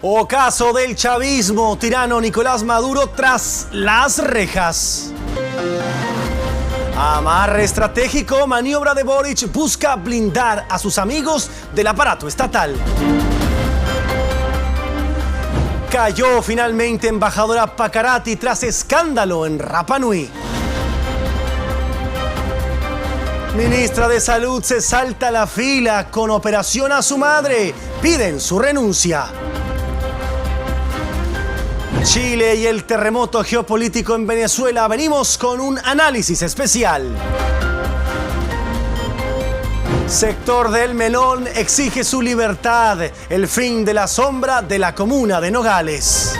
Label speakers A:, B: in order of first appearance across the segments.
A: Ocaso del chavismo, tirano Nicolás Maduro tras las rejas. Amarre estratégico, maniobra de Boric busca blindar a sus amigos del aparato estatal. Cayó finalmente embajadora Pacarati tras escándalo en Rapa Nui. Ministra de Salud se salta la fila con operación a su madre. Piden su renuncia. Chile y el terremoto geopolítico en Venezuela. Venimos con un análisis especial. Sector del Melón exige su libertad. El fin de la sombra de la comuna de Nogales.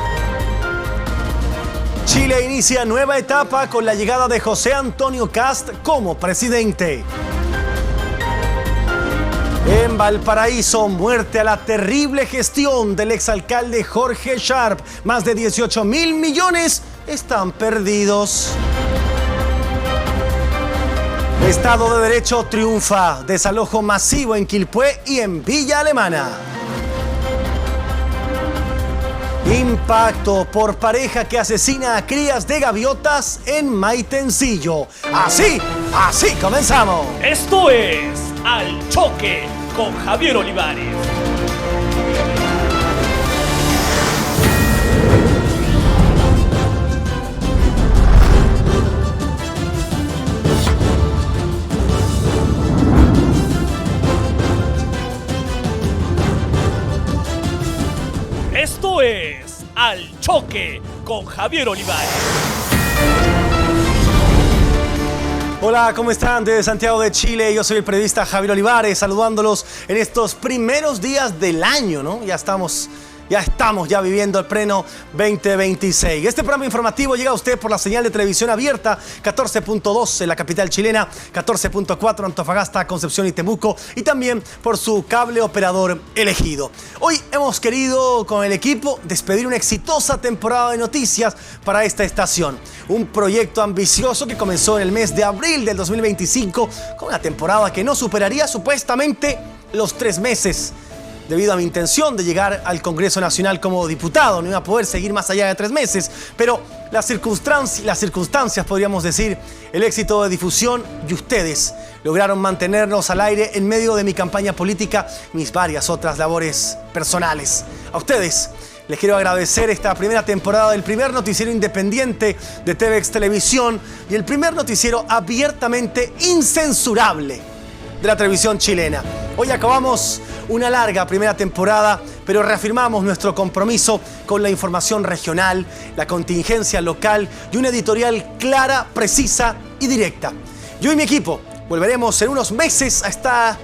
A: Chile inicia nueva etapa con la llegada de José Antonio Kast como presidente. En Valparaíso, muerte a la terrible gestión del exalcalde Jorge Sharp. Más de 18.000 millones están perdidos. Estado de Derecho triunfa. Desalojo masivo en Quilpué y en Villa Alemana. Impacto por pareja que asesina a crías de gaviotas en Maitencillo. Así comenzamos.
B: Esto es Al Choque con Javier Olivares. Esto es Al Choque con Javier Olivares.
A: Hola, ¿cómo están? Desde Santiago de Chile, yo soy el periodista Javier Olivares, saludándolos en estos primeros días del año, ¿no? Ya estamos viviendo el pleno 2026. Este programa informativo llega a usted por la señal de televisión abierta 14.2 en la capital chilena, 14.4 Antofagasta, Concepción y Temuco, y también por su cable operador elegido. Hoy hemos querido con el equipo despedir una exitosa temporada de noticias para esta estación. Un proyecto ambicioso que comenzó en el mes de abril del 2025 con una temporada que no superaría supuestamente los 3 meses. Debido a mi intención de llegar al Congreso Nacional como diputado, no iba a poder seguir más allá de 3 meses, pero las circunstancias, podríamos decir, el éxito de difusión y ustedes lograron mantenernos al aire en medio de mi campaña política y mis varias otras labores personales. A ustedes les quiero agradecer esta primera temporada del primer noticiero independiente de TVX Televisión y el primer noticiero abiertamente incensurable de la televisión chilena. Hoy acabamos una larga primera temporada, pero reafirmamos nuestro compromiso con la información regional, la contingencia local y una editorial clara, precisa y directa. Yo y mi equipo volveremos en unos meses a estas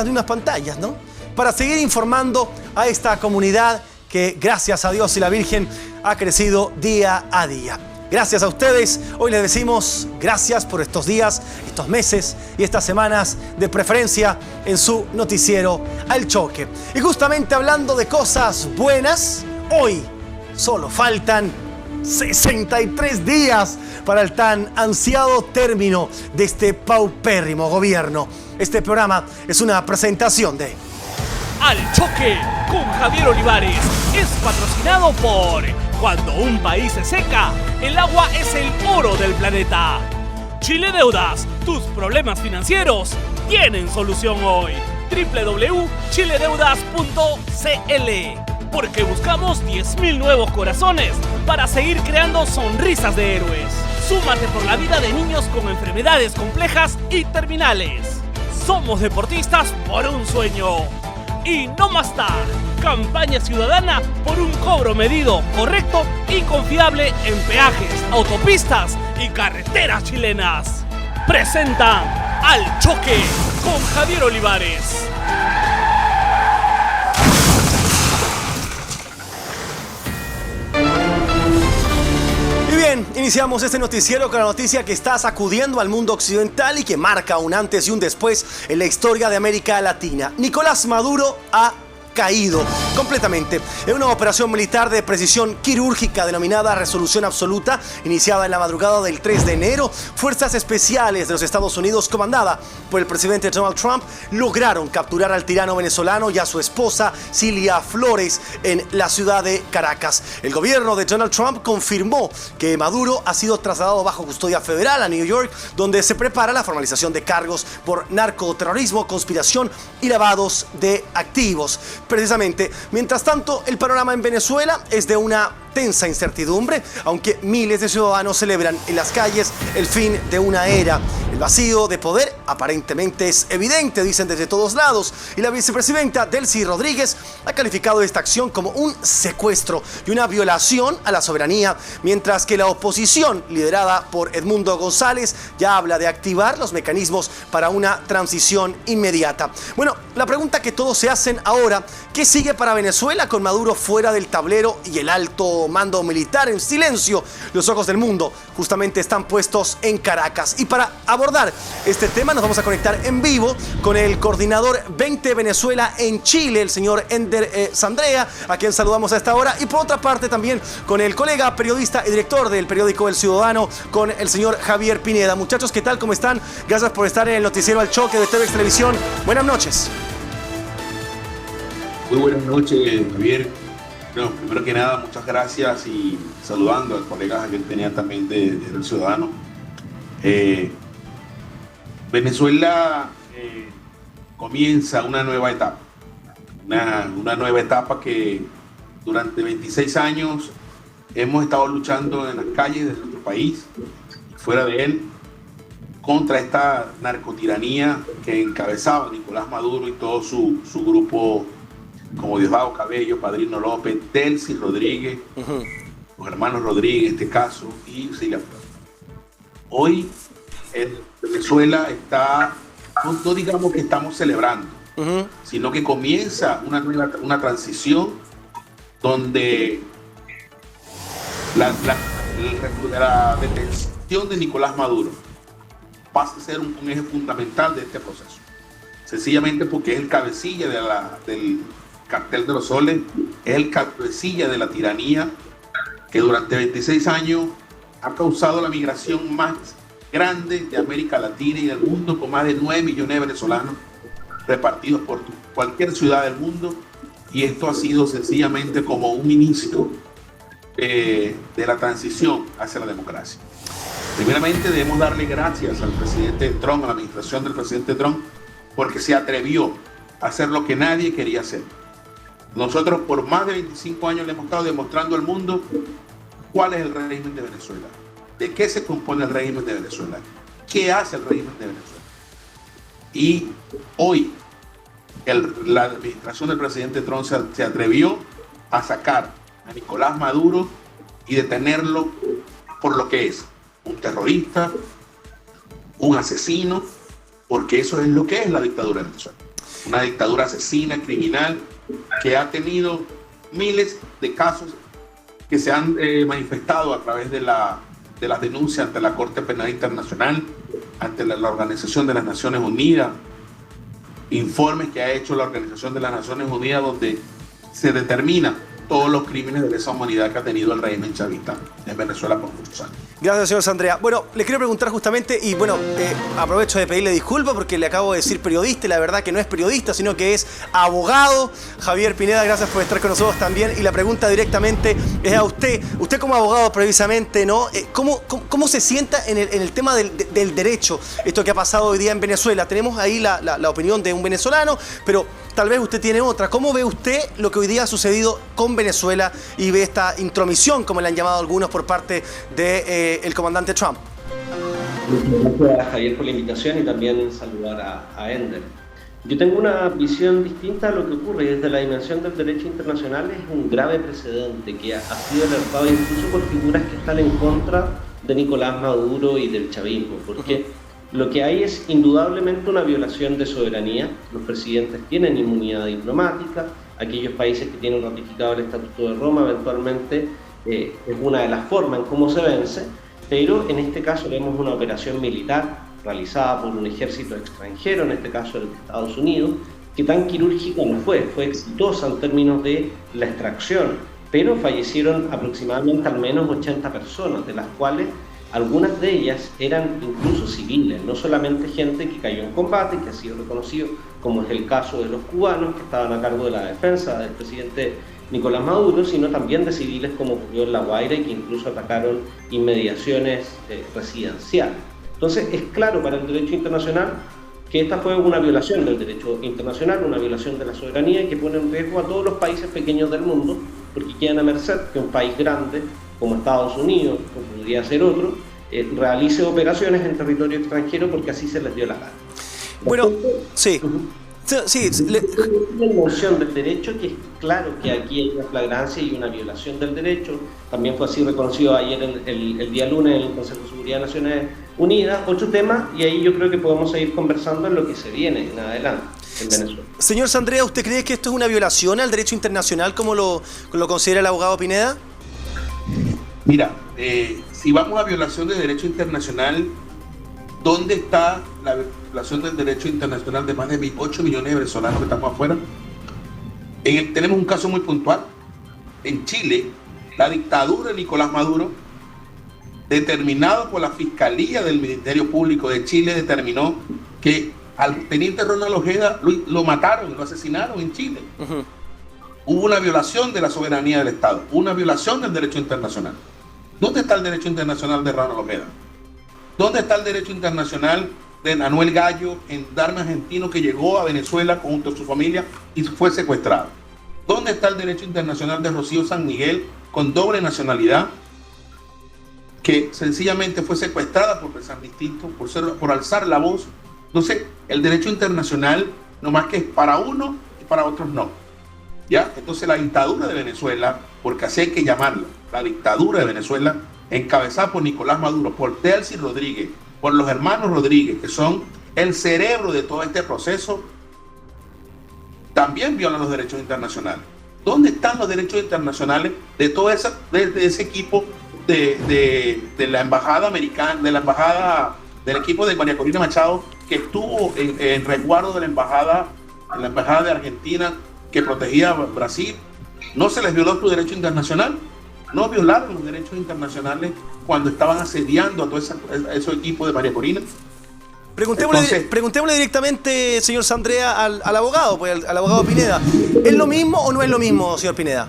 A: mismas pantallas, ¿no? Para seguir informando a esta comunidad que, gracias a Dios y la Virgen, ha crecido día a día. Gracias a ustedes, hoy les decimos gracias por estos días, estos meses y estas semanas de preferencia en su noticiero Al Choque. Y justamente hablando de cosas buenas, hoy solo faltan 63 días para el tan ansiado término de este paupérrimo gobierno. Este programa es una presentación de
B: Al Choque con Javier Olivares es patrocinado por... Cuando un país se seca, el agua es el oro del planeta. Chile Deudas, tus problemas financieros tienen solución hoy. www.chiledeudas.cl. Porque buscamos 10.000 nuevos corazones para seguir creando sonrisas de héroes. Súmate por la vida de niños con enfermedades complejas y terminales. Somos deportistas por un sueño. Y No Más Tag, campaña ciudadana por un cobro medido, correcto y confiable en peajes, autopistas y carreteras chilenas. Presentan Al Choque con Javier Olivares.
A: Y bien, iniciamos este noticiero con la noticia que está sacudiendo al mundo occidental y que marca un antes y un después en la historia de América Latina. Nicolás Maduro ha caído. completamente. En una operación militar de precisión quirúrgica denominada Resolución Absoluta, iniciada en la madrugada del 3 de enero, fuerzas especiales de los Estados Unidos, comandada por el presidente Donald Trump, lograron capturar al tirano venezolano y a su esposa, Cilia Flores, en la ciudad de Caracas. El gobierno de Donald Trump confirmó que Maduro ha sido trasladado bajo custodia federal a New York, donde se prepara la formalización de cargos por narcoterrorismo, conspiración y lavados de activos. Precisamente, mientras tanto, el panorama en Venezuela es de una tensa incertidumbre, aunque miles de ciudadanos celebran en las calles el fin de una era. El vacío de poder aparentemente es evidente, dicen desde todos lados, y la vicepresidenta Delcy Rodríguez ha calificado esta acción como un secuestro y una violación a la soberanía, mientras que la oposición, liderada por Edmundo González, ya habla de activar los mecanismos para una transición inmediata. Bueno, la pregunta que todos se hacen ahora: ¿qué sigue para Venezuela con Maduro fuera del tablero y el alto mando militar en silencio? Los ojos del mundo justamente están puestos en Caracas. Y para abordar este tema nos vamos a conectar en vivo con el coordinador 20 Venezuela en Chile, el señor Ender Sandrea, a quien saludamos a esta hora. Y por otra parte también con el colega periodista y director del periódico El Ciudadano, con el señor Javier Pineda. Muchachos, ¿qué tal? ¿Cómo están? Gracias por estar en el noticiero Al Choque de TVX Televisión. Buenas noches.
C: Muy buenas noches, Javier. Bueno, primero que nada, muchas gracias y saludando al colega Javier Pineda también del Ciudadano. Venezuela comienza una nueva etapa, una nueva etapa que durante 26 años hemos estado luchando en las calles de nuestro país y fuera de él contra esta narcotiranía que encabezaba Nicolás Maduro y todo su grupo, como Diosdado Cabello, Padrino López, Delcy Rodríguez, los hermanos Rodríguez en este caso, y Cilia Flores. Hoy en Venezuela está, no digamos que estamos celebrando, sino que comienza una transición donde la detención de Nicolás Maduro pasa a ser un eje fundamental de este proceso. Sencillamente porque es el cabecilla del Cartel de los Soles, es el cabecilla de la tiranía que durante 26 años ha causado la migración más grande de América Latina y del mundo, con más de 9 millones de venezolanos repartidos por cualquier ciudad del mundo, y esto ha sido sencillamente como un inicio de la transición hacia la democracia. Primeramente debemos darle gracias al presidente Trump, a la administración del presidente Trump, porque se atrevió a hacer lo que nadie quería hacer. Nosotros por más de 25 años le hemos estado demostrando al mundo cuál es el régimen de Venezuela, de qué se compone el régimen de Venezuela, qué hace el régimen de Venezuela. Y hoy la administración del presidente Trump se atrevió a sacar a Nicolás Maduro y detenerlo por lo que es: un terrorista, un asesino, porque eso es lo que es la dictadura de Venezuela. Una dictadura asesina, criminal, que ha tenido miles de casos que se han manifestado a través de las denuncias ante la Corte Penal Internacional, ante la Organización de las Naciones Unidas, informes que ha hecho la Organización de las Naciones Unidas donde se determina todos los crímenes de lesa humanidad que ha tenido el régimen chavista en Venezuela por muchos años.
A: Gracias, señor Sandrea. Bueno, le quiero preguntar justamente, y bueno, aprovecho de pedirle disculpas porque le acabo de decir periodista, y la verdad que no es periodista, sino que es abogado. Javier Pineda, gracias por estar con nosotros también. Y la pregunta directamente es a usted. Usted como abogado precisamente, ¿no? ¿Cómo se sienta en el tema del derecho? Esto que ha pasado hoy día en Venezuela. Tenemos ahí la opinión de un venezolano, pero tal vez usted tiene otra. ¿Cómo ve usted lo que hoy día ha sucedido con Venezuela y ve esta intromisión, como le han llamado algunos, por parte del comandante Trump?
D: Muchas gracias, Javier, por la invitación, y también saludar a Ender. Yo tengo una visión distinta a lo que ocurre, y desde la dimensión del derecho internacional es un grave precedente que ha sido alertado incluso por figuras que están en contra de Nicolás Maduro y del chavismo, porque lo que hay es indudablemente una violación de soberanía. Los presidentes tienen inmunidad diplomática, aquellos países que tienen ratificado el Estatuto de Roma eventualmente es una de las formas en cómo se vence, pero en este caso vemos una operación militar realizada por un ejército extranjero, en este caso el de Estados Unidos, que tan quirúrgica no fue exitosa en términos de la extracción, pero fallecieron aproximadamente al menos 80 personas, de las cuales algunas de ellas eran incluso civiles, no solamente gente que cayó en combate, que ha sido reconocido, como es el caso de los cubanos que estaban a cargo de la defensa del presidente Nicolás Maduro, sino también de civiles como ocurrió en La Guaira y que incluso atacaron inmediaciones residenciales. Entonces es claro para el derecho internacional que esta fue una violación del derecho internacional, una violación de la soberanía que pone en riesgo a todos los países pequeños del mundo, porque quedan a merced que un país grande como Estados Unidos, como podría ser otro, realice operaciones en territorio extranjero porque así se les dio la gana.
A: Bueno, sí. Sí,
D: la noción del derecho, que es claro que aquí hay una flagrancia y una violación del derecho, también fue así reconocido ayer el día lunes en el Consejo de Seguridad de Naciones Unidas. Otro tema, y ahí yo creo que podemos seguir conversando en lo que se viene en adelante en Venezuela.
A: Señor Sandrea, ¿usted cree que esto es una violación al derecho internacional como lo considera el abogado Pineda?
C: Mira, si vamos a violación del derecho internacional, ¿dónde está la violación del derecho internacional de más de 8 millones de venezolanos que estamos afuera? Tenemos un caso muy puntual. En Chile, la dictadura de Nicolás Maduro, determinado por la Fiscalía del Ministerio Público de Chile, determinó que al teniente Ronald Ojeda lo mataron, lo asesinaron en Chile. Hubo una violación de la soberanía del Estado, una violación del derecho internacional. ¿Dónde está el derecho internacional de Ronald Ojeda? ¿Dónde está el derecho internacional de Manuel Gallo, gendarme argentino que llegó a Venezuela junto a su familia y fue secuestrado? ¿Dónde está el derecho internacional de Rocío San Miguel con doble nacionalidad, que sencillamente fue secuestrada por pensar distinto, por alzar la voz? Entonces, el derecho internacional no más que es para uno y para otros no. ¿Ya? Entonces la dictadura de Venezuela, porque así hay que llamarla, la dictadura de Venezuela, encabezada por Nicolás Maduro, por Delcy Rodríguez, por los hermanos Rodríguez, que son el cerebro de todo este proceso, también violan los derechos internacionales. ¿Dónde están los derechos internacionales de todo ese equipo de la embajada americana, del equipo de María Corina Machado, que estuvo en resguardo de la embajada de Argentina que protegía a Brasil? ¿No se les violó su derecho internacional? ¿No violaron los derechos internacionales cuando estaban asediando a todo ese equipo de María Corina?
A: Preguntémosle directamente, señor Sandrea, al abogado, pues, al abogado Pineda. ¿Es lo mismo o no es lo mismo, señor Pineda?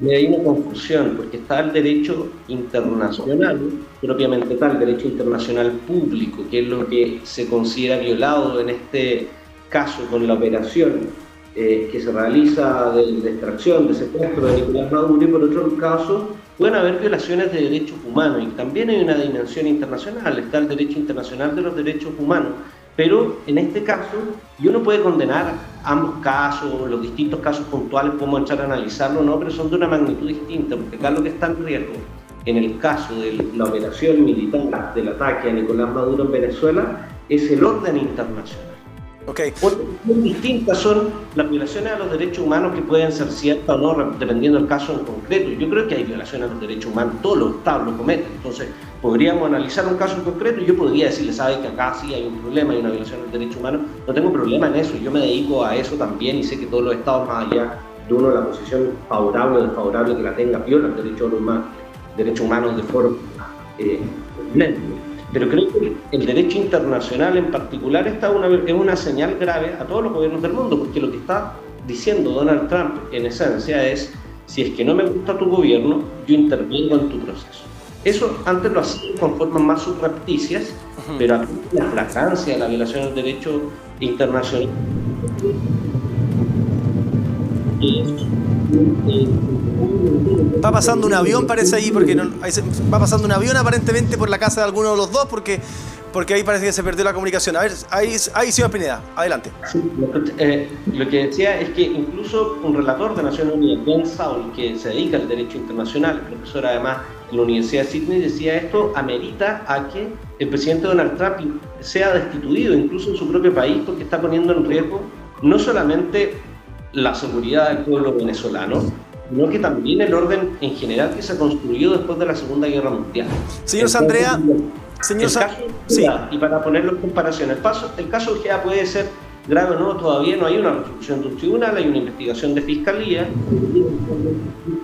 D: Hay una confusión, porque está el derecho internacional, propiamente tal, el derecho internacional público, que es lo que se considera violado en este caso con la operación que se realiza de extracción, de secuestro de Nicolás Maduro, y por otro caso pueden haber violaciones de derechos humanos, y también hay una dimensión internacional, está el derecho internacional de los derechos humanos, pero en este caso yo no puede condenar ambos casos, los distintos casos puntuales, podemos entrar a analizarlo, no, pero son de una magnitud distinta, porque acá lo que está en riesgo en el caso de la operación militar del ataque a Nicolás Maduro en Venezuela es el orden internacional.
A: Okay.
D: Muy distintas son las violaciones a los derechos humanos, que pueden ser ciertas o no, dependiendo del caso en concreto. Yo creo que hay violaciones a los derechos humanos, todos los estados lo cometen. Entonces, podríamos analizar un caso en concreto y yo podría decirle, sabe que acá sí hay un problema, hay una violación de los derechos humanos. No tengo problema en eso, yo me dedico a eso también y sé que todos los estados, más allá de uno la posición favorable o desfavorable que la tenga, violan derechos humanos de forma evidente. Pero creo que el derecho internacional en particular es una señal grave a todos los gobiernos del mundo, porque lo que está diciendo Donald Trump en esencia es: si es que no me gusta tu gobierno, yo intervengo en tu proceso. Eso antes lo hacía con formas más subrepticias, pero aquí la flagrancia de la violación del derecho internacional
A: va pasando un avión, parece ahí, porque va pasando un avión aparentemente por la casa de alguno de los dos, porque ahí parece que se perdió la comunicación. A ver, ahí señor Pineda, adelante.
D: Sí, lo que decía es que incluso un relator de Naciones Unidas, Ben Saul, que se dedica al derecho internacional, profesor además en la Universidad de Sydney, decía: esto amerita a que el presidente Donald Trump sea destituido incluso en su propio país, porque está poniendo en riesgo no solamente la seguridad del pueblo venezolano, sino que también el orden en general que se construyó después de la Segunda Guerra Mundial.
A: Señor Sandrea,
D: y para ponerlo en comparación, el caso Ojeda puede ser grave o no, todavía no hay una resolución de un tribunal, hay una investigación de fiscalía,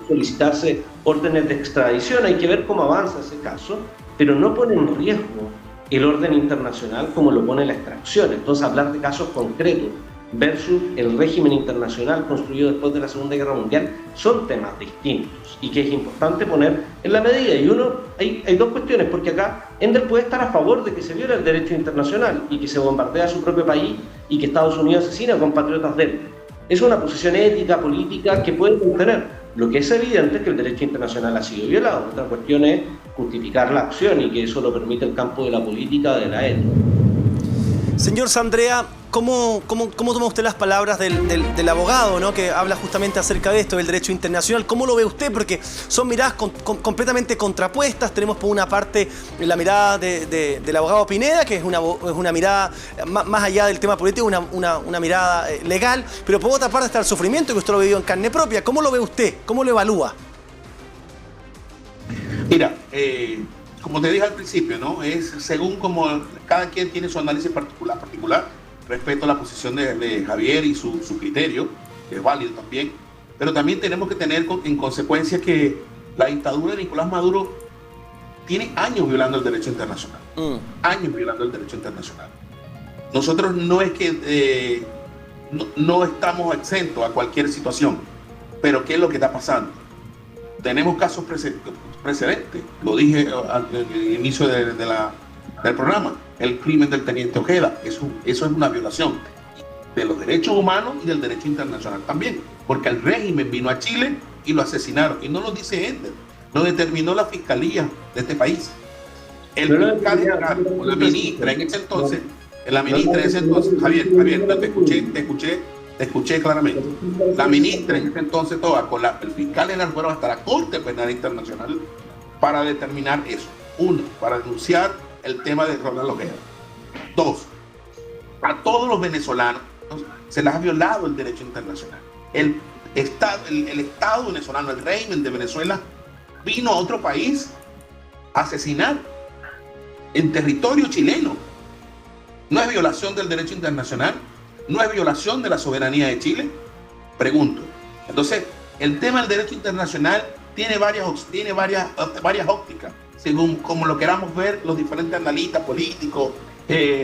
D: solicitarse órdenes de extradición, hay que ver cómo avanza ese caso, pero no pone en riesgo el orden internacional como lo pone la extracción. Entonces, hablar de casos concretos versus el régimen internacional construido después de la Segunda Guerra Mundial son temas distintos y que es importante poner en la medida. Y hay dos cuestiones, porque acá Ender puede estar a favor de que se viola el derecho internacional y que se bombardea a su propio país y que Estados Unidos asesina a compatriotas de él. Es una posición ética, política que puede contener. Lo que es evidente es que el derecho internacional ha sido violado. Otra cuestión es justificar la acción y que eso lo permite el campo de la política, de la ética.
A: Señor Sandrea, ¿cómo toma usted las palabras del abogado, ¿no?, que habla justamente acerca de esto, del derecho internacional? ¿Cómo lo ve usted? Porque son miradas completamente contrapuestas. Tenemos por una parte la mirada del abogado Pineda, que es una mirada más allá del tema político, una mirada legal, pero por otra parte está el sufrimiento que usted lo ha vivido en carne propia. ¿Cómo lo ve usted? ¿Cómo lo evalúa?
C: Mira, como te dije al principio, ¿no? Es según como cada quien tiene su análisis particular. Respeto a la posición de Javier y su criterio, que es válido también, pero también tenemos que tener en consecuencia que la dictadura de Nicolás Maduro tiene años violando el derecho internacional. Años violando el derecho internacional. Nosotros no es que no estamos exentos a cualquier situación, pero ¿qué es lo que está pasando? Tenemos casos precedentes, lo dije al inicio del programa, el crimen del teniente Ojeda, eso es una violación de los derechos humanos y del derecho internacional también, porque el régimen vino a Chile y lo asesinaron, y no lo dice Ender, lo determinó la fiscalía de este país. El fiscal general, o la ministra en ese entonces, Javier, te escuché claramente. La ministra en ese entonces, con el fiscal general, fueron hasta la Corte Penal Internacional para determinar eso. Uno, para denunciar el tema de Ronald Ojeda. Dos, a todos los venezolanos se les ha violado el derecho internacional. El Estado venezolano, el régimen de Venezuela, vino a otro país a asesinar en territorio chileno. ¿No es violación del derecho internacional? ¿No es violación de la soberanía de Chile? Pregunto. Entonces, el tema del derecho internacional tiene varias ópticas, según como lo queramos ver los diferentes analistas políticos,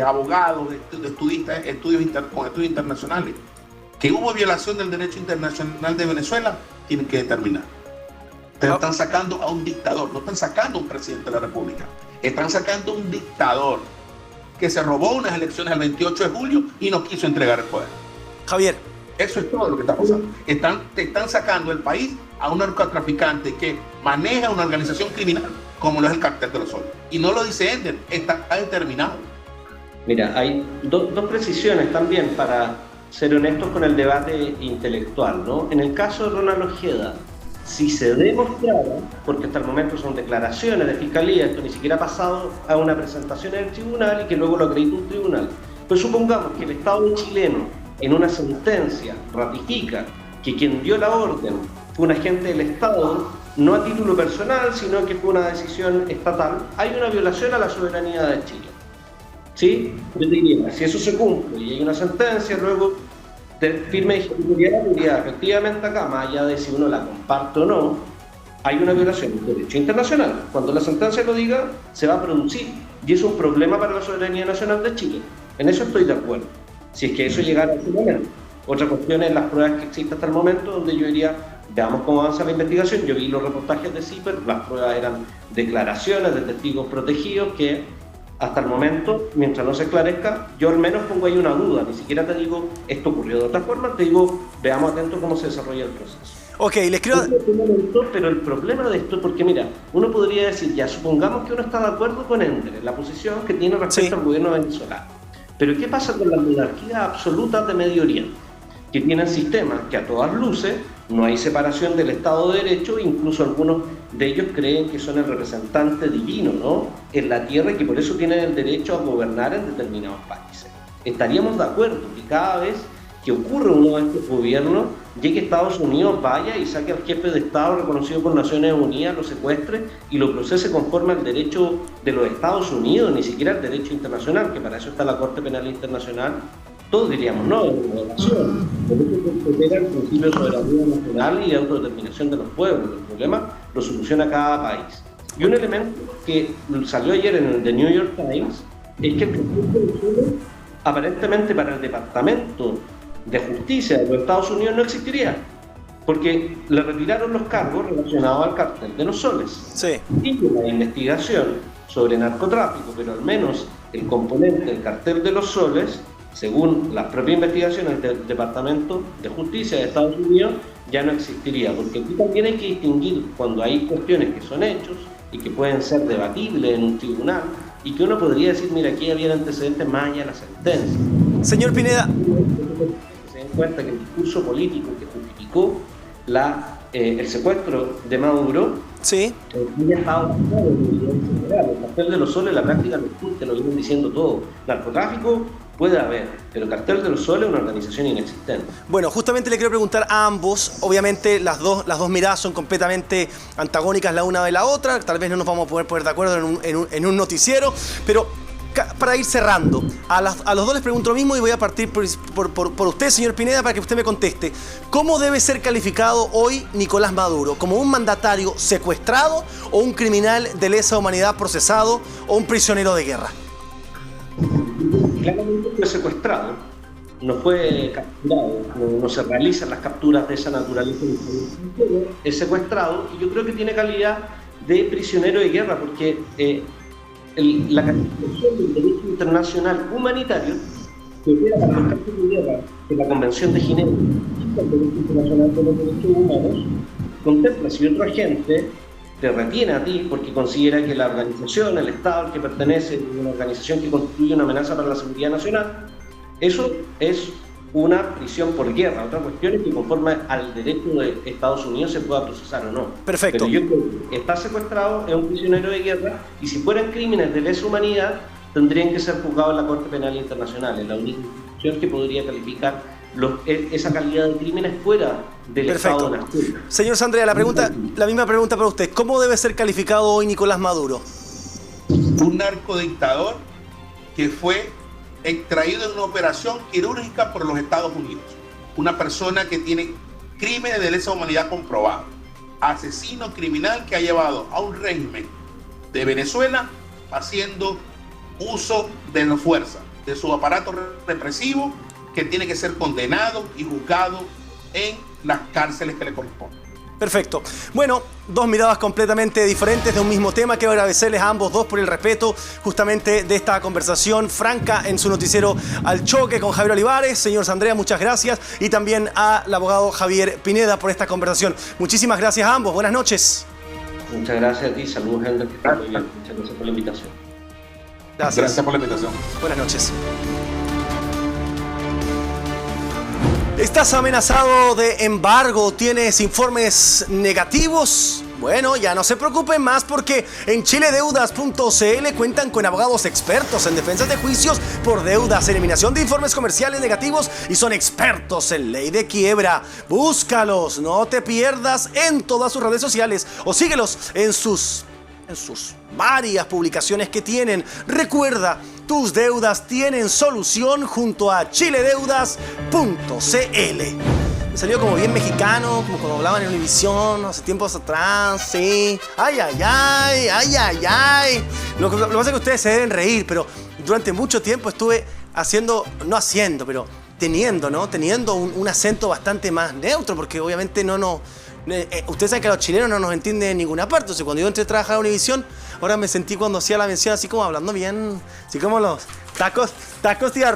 C: abogados, estudios internacionales. Que hubo violación del derecho internacional de Venezuela, tienen que determinar. Pero están sacando a un dictador, no están sacando a un presidente de la República, están sacando a un dictador que se robó unas elecciones el 28 de julio y no quiso entregar el poder.
A: Javier.
C: Eso es todo lo que está pasando. Te están sacando el país a un narcotraficante que maneja una organización criminal como lo es el Cartel de los Soles. Y no lo dice Ender, está determinado.
D: Mira, hay dos precisiones también para ser honestos con el debate intelectual, ¿no? En el caso de Ronald Ojeda, si se demostrara, porque hasta el momento son declaraciones de fiscalía, esto ni siquiera ha pasado a una presentación en el tribunal y que luego lo acredita un tribunal, pues supongamos que el Estado chileno en una sentencia ratifica que quien dio la orden fue un agente del Estado, no a título personal, sino que fue una decisión estatal, hay una violación a la soberanía de Chile. ¿Sí? Yo diría, si eso se cumple y hay una sentencia, luego de firme ejecutorial, efectivamente acá, más allá de si uno la comparte o no, hay una violación del derecho internacional. Cuando la sentencia lo diga, se va a producir. Y es un problema para la soberanía nacional de Chile. En eso estoy de acuerdo. Si es que eso llegara a ese momento. Otra cuestión es las pruebas que existen hasta el momento, donde yo diría, veamos cómo avanza la investigación. Yo vi los reportajes de CIPER, las pruebas eran declaraciones de testigos protegidos que hasta el momento, mientras no se esclarezca, yo al menos pongo ahí una duda. Ni siquiera te digo, esto ocurrió de otra forma, te digo, veamos atentos cómo se desarrolla el proceso.
A: Ok, les quiero...
D: Pero el problema de esto, porque mira, uno podría decir, ya supongamos que uno está de acuerdo con Ender en la posición que tiene respecto al gobierno venezolano. Pero ¿qué pasa con las monarquías absolutas de Medio Oriente? Que tienen sistemas que a todas luces no hay separación del Estado de Derecho, incluso algunos de ellos creen que son el representante divino, ¿no?, en la tierra y que por eso tienen el derecho a gobernar en determinados países. Estaríamos de acuerdo que cada vez que ocurre uno de estos gobiernos, llegue Estados Unidos, vaya y saque al jefe de Estado reconocido por Naciones Unidas, lo secuestre y lo procese conforme al derecho de los Estados Unidos, ni siquiera al derecho internacional, que para eso está la Corte Penal Internacional, todos diríamos, no, es una violación. Respeta el principio de soberanía nacional y de autodeterminación de los pueblos. El problema lo soluciona cada país. Y un elemento que salió ayer en el The New York Times es que el conflicto de Chile, aparentemente para el Departamento de Justicia de los Estados Unidos no existiría, porque le retiraron los cargos relacionados al cartel de los soles.
A: Sí.
D: Y que la investigación sobre narcotráfico, pero al menos el componente del cartel de los soles, según las propias investigaciones del Departamento de Justicia de Estados Unidos, ya no existiría, porque aquí también hay que distinguir cuando hay cuestiones que son hechos y que pueden ser debatibles en un tribunal y que uno podría decir, mira, aquí había antecedentes más allá de la sentencia.
A: Señor Pineda.
D: Se den cuenta que el discurso político que justificó el secuestro de Maduro,
A: Sí.
D: ya estaba basado en evidencia general. El cartel de los soles, la práctica lo discute, lo vienen diciendo todo. Narcotráfico puede haber, pero el cartel de los soles es una organización inexistente.
A: Bueno, justamente le quiero preguntar a ambos. Obviamente las dos miradas son completamente antagónicas la una de la otra. Tal vez no nos vamos a poder poner de acuerdo en un noticiero, pero para ir cerrando, a los dos les pregunto lo mismo y voy a partir por usted, señor Pineda, para que usted me conteste. ¿Cómo debe ser calificado hoy Nicolás Maduro? ¿Como un mandatario secuestrado o un criminal de lesa humanidad procesado o un prisionero de guerra?
D: Claramente fue secuestrado, no fue capturado, no se realizan las capturas de esa naturaleza. Es secuestrado y yo creo que tiene calidad de prisionero de guerra porque la calificación del derecho internacional humanitario que opera para los casos de guerra de la Convención de Ginebra y el derecho internacional de los derechos humanos contempla si otro agente te retiene a ti porque considera que la organización, el Estado al que pertenece, una organización que constituye una amenaza para la seguridad nacional, eso es una prisión por guerra. Otra cuestión es que conforme al derecho de Estados Unidos se pueda procesar o no.
A: Perfecto.
D: Pero yo creo que está secuestrado, es un prisionero de guerra, y si fueran crímenes de lesa humanidad, tendrían que ser juzgados en la Corte Penal Internacional, en la única institución que podría calificar esa calidad de crímenes fuera del Estado nacional.
A: Señor Sandrea, la misma pregunta para usted. ¿Cómo debe ser calificado hoy Nicolás Maduro?
C: Un narcodictador que fue extraído en una operación quirúrgica por los Estados Unidos. Una persona que tiene crímenes de lesa humanidad comprobados. Asesino criminal que ha llevado a un régimen de Venezuela haciendo uso de la fuerza, de su aparato represivo, que tiene que ser condenado y juzgado en las cárceles que le corresponden.
A: Perfecto. Bueno, dos miradas completamente diferentes de un mismo tema. Quiero agradecerles a ambos dos por el respeto justamente de esta conversación franca en su noticiero Al Choque con Javier Olivares. Señor Sandrea, muchas gracias. Y también al abogado Javier Pineda por esta conversación. Muchísimas gracias a ambos. Buenas noches.
D: Muchas gracias a ti. Saludos, Henry. Que está muy bien. Muchas gracias por la invitación.
C: Gracias por la invitación.
A: Buenas noches. ¿Estás amenazado de embargo? ¿Tienes informes negativos? Bueno, ya no se preocupen más porque en chiledeudas.cl cuentan con abogados expertos en defensas de juicios por deudas, eliminación de informes comerciales negativos y son expertos en ley de quiebra. Búscalos, no te pierdas en todas sus redes sociales o síguelos en sus varias publicaciones que tienen. Recuerda, tus deudas tienen solución junto a chiledeudas.cl. Me salió como bien mexicano, como cuando hablaban en Univisión hace tiempos atrás, sí. Ay, ay, ay, ay, ay, ay. Lo que pasa es que ustedes se deben reír, pero durante mucho tiempo estuve teniendo un acento bastante más neutro, porque obviamente ustedes saben que a los chilenos no nos entienden en ninguna parte. Entonces, cuando yo entré a trabajar a Univisión, ahora me sentí cuando hacía la mención así como hablando bien, así como los tacos tía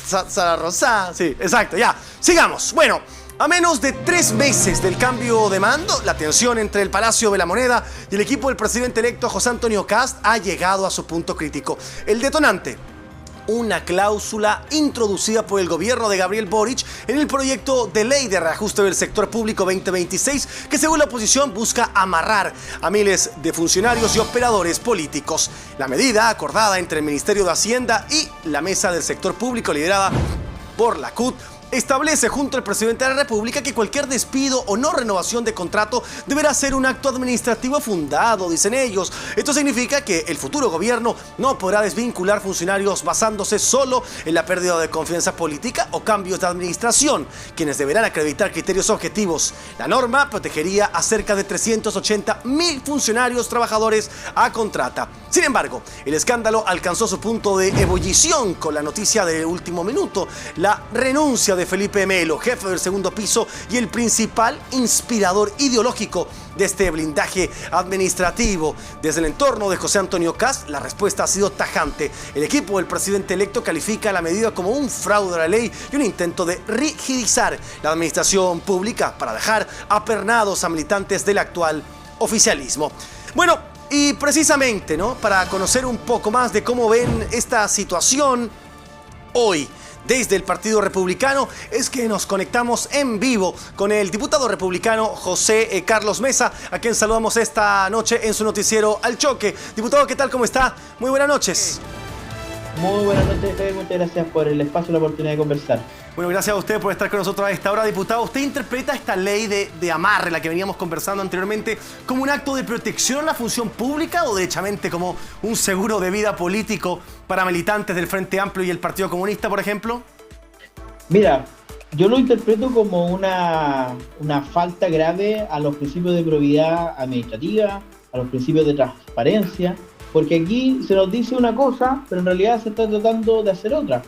A: Sara Rosa. Sí, exacto, ya. Sigamos. Bueno, a menos de 3 meses del cambio de mando, la tensión entre el Palacio de la Moneda y el equipo del presidente electo José Antonio Kast ha llegado a su punto crítico. El detonante: una cláusula introducida por el gobierno de Gabriel Boric en el proyecto de ley de reajuste del sector público 2026, que según la oposición busca amarrar a miles de funcionarios y operadores políticos. La medida, acordada entre el Ministerio de Hacienda y la Mesa del Sector Público liderada por la CUT, establece junto al presidente de la República que cualquier despido o no renovación de contrato deberá ser un acto administrativo fundado, dicen ellos. Esto significa que el futuro gobierno no podrá desvincular funcionarios basándose solo en la pérdida de confianza política o cambios de administración, quienes deberán acreditar criterios objetivos. La norma protegería a cerca de 380.000 funcionarios trabajadores a contrata. Sin embargo, el escándalo alcanzó su punto de ebullición con la noticia de último minuto, la renuncia de Felipe Melo, jefe del segundo piso y el principal inspirador ideológico de este blindaje administrativo. Desde el entorno de José Antonio Kast, la respuesta ha sido tajante. El equipo del presidente electo califica la medida como un fraude a la ley y un intento de rigidizar la administración pública para dejar apernados a militantes del actual oficialismo. Bueno, y precisamente, ¿no?, para conocer un poco más de cómo ven esta situación hoy, desde el Partido Republicano, es que nos conectamos en vivo con el diputado republicano José Carlos Mesa, a quien saludamos esta noche en su noticiero Al Choque. Diputado, ¿qué tal? ¿Cómo está? Muy buenas noches.
E: Muy buenas noches, Javier. Muchas gracias por el espacio y la oportunidad de conversar.
A: Bueno, gracias a usted por estar con nosotros a esta hora. Diputado, ¿usted interpreta esta ley de amarre, la que veníamos conversando anteriormente, como un acto de protección a la función pública o derechamente como un seguro de vida político para militantes del Frente Amplio y el Partido Comunista, por ejemplo?
E: Mira, yo lo interpreto como una falta grave a los principios de probidad administrativa, a los principios de transparencia, porque aquí se nos dice una cosa, pero en realidad se está tratando de hacer otra.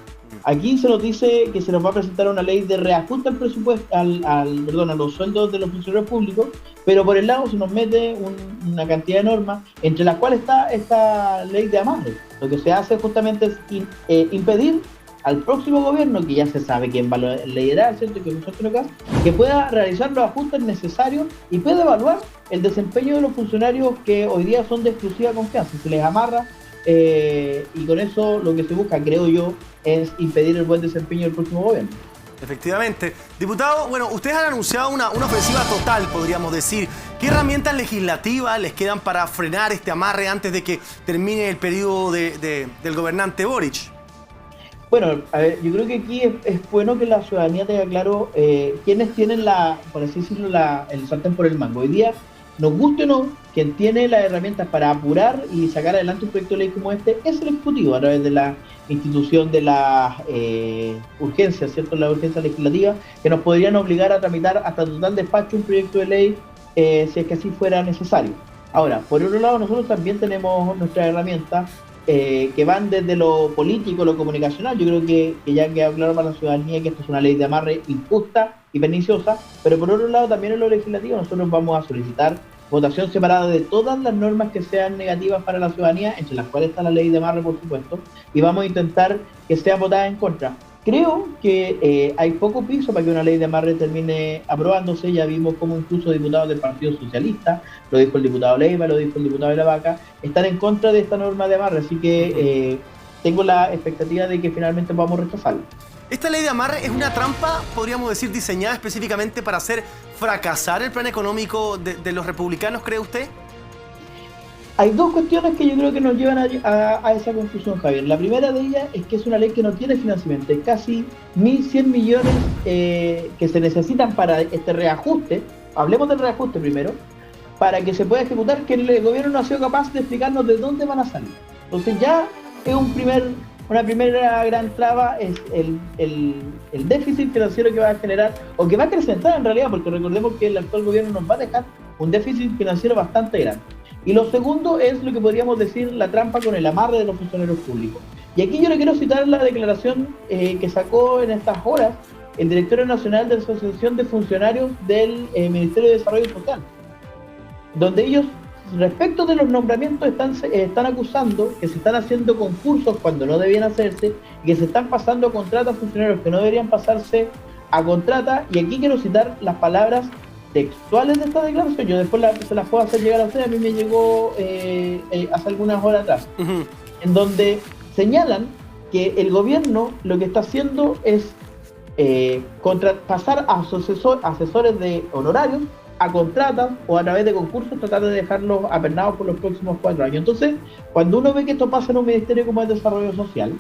E: Aquí se nos dice que se nos va a presentar una ley de reajuste al presupuesto, a los sueldos de los funcionarios públicos, pero por el lado se nos mete una cantidad de normas, entre las cuales está esta ley de amarre. Lo que se hace justamente es impedir al próximo gobierno, que ya se sabe quién va a liderar, ¿cierto?, que es José Antonio Kast, que pueda realizar los ajustes necesarios y pueda evaluar el desempeño de los funcionarios que hoy día son de exclusiva confianza. Se les amarra y con eso lo que se busca, creo yo, es impedir el buen desempeño del próximo gobierno.
A: Efectivamente. Diputado, bueno, ustedes han anunciado una ofensiva total, podríamos decir. ¿Qué herramientas legislativas les quedan para frenar este amarre antes de que termine el periodo del gobernante Boric?
E: Bueno, a ver, yo creo que aquí es bueno que la ciudadanía tenga claro quiénes tienen por así decirlo, el sartén por el mango. Hoy día, nos guste o no, quien tiene las herramientas para apurar y sacar adelante un proyecto de ley como este es el Ejecutivo, a través de la institución de la urgencia, ¿cierto?, la urgencia legislativa, que nos podrían obligar a tramitar hasta total despacho un proyecto de ley si es que así fuera necesario. Ahora, por otro lado, nosotros también tenemos nuestras herramientas que van desde lo político, lo comunicacional. Yo creo que ya queda claro para la ciudadanía que esto es una ley de amarre injusta y perniciosa, pero por otro lado también en lo legislativo nosotros vamos a solicitar votación separada de todas las normas que sean negativas para la ciudadanía, entre las cuales está la ley de amarre, por supuesto, y vamos a intentar que sea votada en contra. Creo que hay poco piso para que una ley de amarre termine aprobándose. Ya vimos cómo incluso diputados del Partido Socialista, lo dijo el diputado Leiva, lo dijo el diputado de la Vaca, están en contra de esta norma de amarre, así que tengo la expectativa de que finalmente podamos rechazarla.
A: ¿Esta ley de amarre es una trampa, podríamos decir, diseñada específicamente para hacer fracasar el plan económico de los republicanos, cree usted?
E: Hay dos cuestiones que yo creo que nos llevan a esa conclusión, Javier. La primera de ellas es que es una ley que no tiene financiamiento. Hay casi 1.100 millones que se necesitan para este reajuste. Hablemos del reajuste primero, para que se pueda ejecutar, que el gobierno no ha sido capaz de explicarnos de dónde van a salir. Entonces ya es una primera gran traba, es el déficit financiero que va a generar, o que va a acrecentar en realidad, porque recordemos que el actual gobierno nos va a dejar un déficit financiero bastante grande. Y lo segundo es lo que podríamos decir la trampa con el amarre de los funcionarios públicos. Y aquí yo le quiero citar la declaración que sacó en estas horas el director nacional de la Asociación de Funcionarios del Ministerio de Desarrollo Social, donde ellos, respecto de los nombramientos, están acusando que se están haciendo concursos cuando no debían hacerse y que se están pasando a contrata a funcionarios que no deberían pasarse a contrata. Y aquí quiero citar las palabras textuales de esta declaración. Yo después se las puedo hacer llegar a ustedes. A mí me llegó hace algunas horas atrás, en donde señalan que el gobierno lo que está haciendo es pasar a asesores de honorarios a contratas o a través de concursos, tratar de dejarlos apernados por los próximos 4 años. Entonces, cuando uno ve que esto pasa en un ministerio como el Desarrollo Social,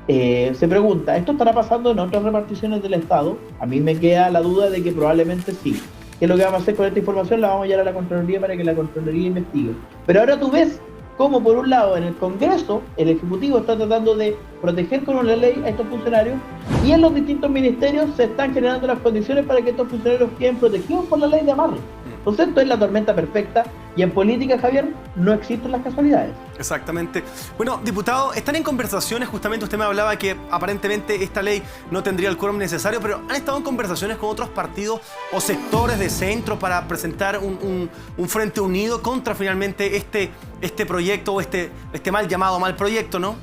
E: Se pregunta, ¿esto estará pasando en otras reparticiones del Estado? A mí me queda la duda de que probablemente sí. ¿Qué es lo que vamos a hacer con esta información? La vamos a llevar a la Contraloría para que la Contraloría investigue. Pero ahora tú ves cómo, por un lado, en el Congreso, el Ejecutivo está tratando de proteger con una ley a estos funcionarios, y en los distintos ministerios se están generando las condiciones para que estos funcionarios queden protegidos por la ley de amarre. Entonces esto es la tormenta perfecta, y en política, Javier, no existen las casualidades.
A: Exactamente. Bueno, diputado, están en conversaciones, justamente usted me hablaba que aparentemente esta ley no tendría el quórum necesario, pero ¿han estado en conversaciones con otros partidos o sectores de centro para presentar un frente unido contra finalmente este proyecto o este mal llamado mal proyecto, ¿no?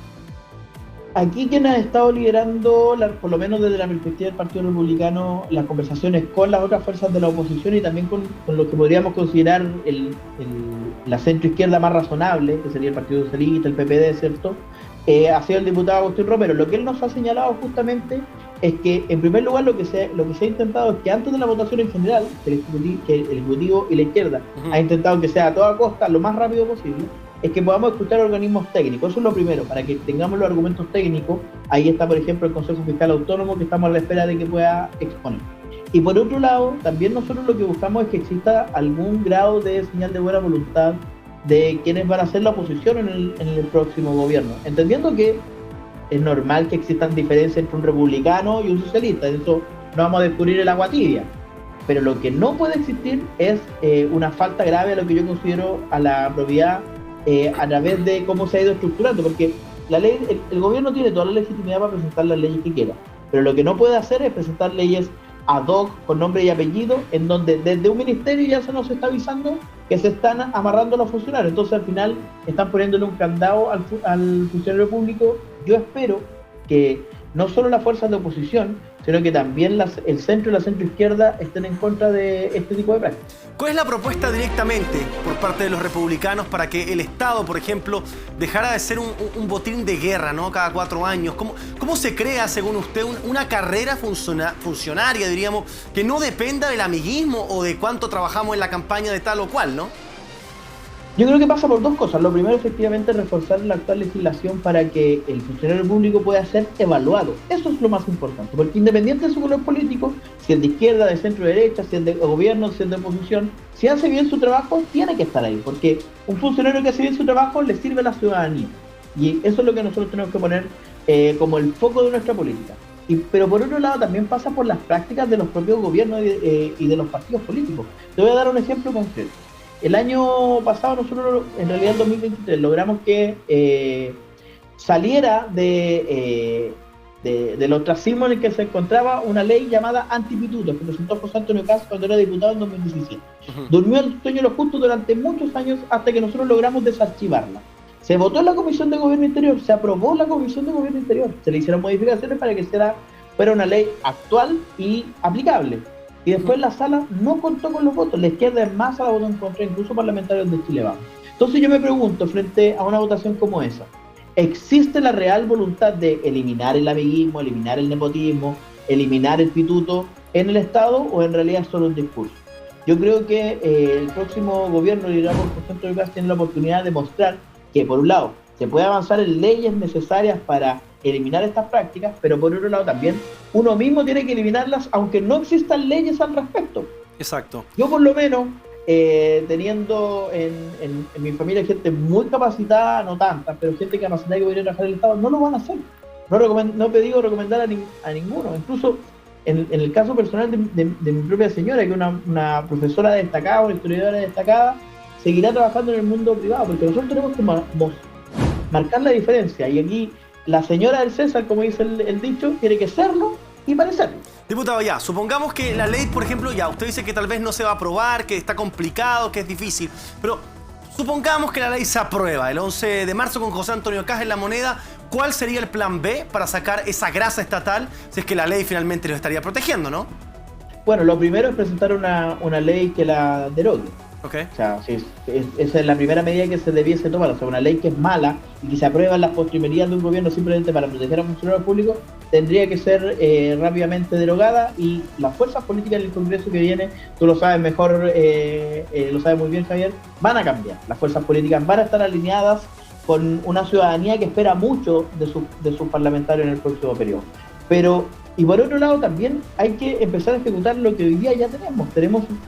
E: Aquí quien ha estado liderando, por lo menos desde la perspectiva del Partido Republicano, las conversaciones con las otras fuerzas de la oposición y también con lo que podríamos considerar la centro-izquierda más razonable, que sería el Partido Socialista, el PPD, ¿cierto? Ha sido el diputado Agustín Romero. Lo que él nos ha señalado justamente es que, en primer lugar, lo que se ha intentado es que antes de la votación en general, que el Ejecutivo y la izquierda ha intentado que sea a toda costa, lo más rápido posible, es que podamos escuchar organismos técnicos. Eso es lo primero, para que tengamos los argumentos técnicos. Ahí está, por ejemplo, el Consejo Fiscal Autónomo, que estamos a la espera de que pueda exponer. Y por otro lado, también nosotros lo que buscamos es que exista algún grado de señal de buena voluntad de quienes van a hacer la oposición en el próximo gobierno, entendiendo que es normal que existan diferencias entre un republicano y un socialista. En eso no vamos a descubrir el agua tibia. Pero lo que no puede existir es una falta grave a lo que yo considero a la propiedad a través de cómo se ha ido estructurando, porque la ley, el gobierno tiene toda la legitimidad para presentar las leyes que quiera, pero lo que no puede hacer es presentar leyes ad hoc, con nombre y apellido, en donde desde un ministerio ya se nos está avisando que se están amarrando los funcionarios. Entonces al final están poniéndole un candado al funcionario público. Yo espero que no solo las fuerzas de oposición, sino que también el centro y la centroizquierda estén en contra de este tipo de prácticas.
A: ¿Cuál es la propuesta directamente por parte de los republicanos para que el Estado, por ejemplo, dejara de ser un botín de guerra, ¿no? Cada 4 años? ¿Cómo se crea, según usted, una carrera funcionaria, diríamos, que no dependa del amiguismo o de cuánto trabajamos en la campaña de tal o cual, ¿no?
E: Yo creo que pasa por dos cosas. Lo primero, efectivamente, es reforzar la actual legislación para que el funcionario público pueda ser evaluado. Eso es lo más importante, porque independiente de su color político, si es de izquierda, de centro derecha, si es de gobierno, si es de oposición, si hace bien su trabajo, tiene que estar ahí, porque un funcionario que hace bien su trabajo le sirve a la ciudadanía. Y eso es lo que nosotros tenemos que poner como el foco de nuestra política. Pero por otro lado también pasa por las prácticas de los propios gobiernos y de los partidos políticos. Te voy a dar un ejemplo concreto. El año pasado nosotros, en realidad en 2023, logramos que saliera del ostracismo en el que se encontraba una ley llamada antipitutos, que presentó José Antonio Caz cuando era diputado en 2017. Durmió el sueño de los justos durante muchos años hasta que nosotros logramos desarchivarla. Se votó en la Comisión de Gobierno Interior, se aprobó en la Comisión de Gobierno Interior, se le hicieron modificaciones para que fuera una ley actual y aplicable. Y después la sala no contó con los votos, la izquierda en masa la votó en contra, incluso parlamentarios de Chile Vamos. Entonces yo me pregunto, frente a una votación como esa, ¿existe la real voluntad de eliminar el amiguismo, eliminar el nepotismo, eliminar el pituto en el Estado, o en realidad es solo un discurso? Yo creo que el próximo gobierno, liderado por José Antonio Caz, tiene la oportunidad de mostrar que, por un lado, se puede avanzar en leyes necesarias para eliminar estas prácticas, pero por otro lado también uno mismo tiene que eliminarlas aunque no existan leyes al respecto.
A: Exacto.
E: Yo por lo menos, teniendo en mi familia gente muy capacitada, no tanta, pero gente capacitada que podría trabajar en el Estado, no lo van a hacer. No he pedido recomendar a ninguno. Incluso en el caso personal de mi propia señora, que es una profesora destacada, una historiadora destacada, seguirá trabajando en el mundo privado, porque nosotros tenemos que marcar la diferencia. Y aquí la señora del César, como dice el dicho, tiene que serlo y parecerlo.
A: Diputado, ya, supongamos que la ley, por ejemplo, ya, usted dice que tal vez no se va a aprobar, que está complicado, que es difícil, pero supongamos que la ley se aprueba el 11 de marzo con José Antonio Caz en la moneda. ¿Cuál sería el plan B para sacar esa grasa estatal si es que la ley finalmente lo estaría protegiendo, no?
E: Bueno, lo primero es presentar una ley que la derogue.
A: Okay.
E: O sea, esa es la primera medida que se debiese tomar. O sea, una ley que es mala y que se aprueba en las postrimerías de un gobierno simplemente para proteger a funcionarios públicos, tendría que ser rápidamente derogada, y las fuerzas políticas del Congreso que viene, tú lo sabes mejor, lo sabes muy bien, Javier, van a cambiar. Las fuerzas políticas van a estar alineadas con una ciudadanía que espera mucho de sus parlamentarios en el próximo periodo. Pero, y por otro lado también hay que empezar a ejecutar lo que hoy día ya tenemos.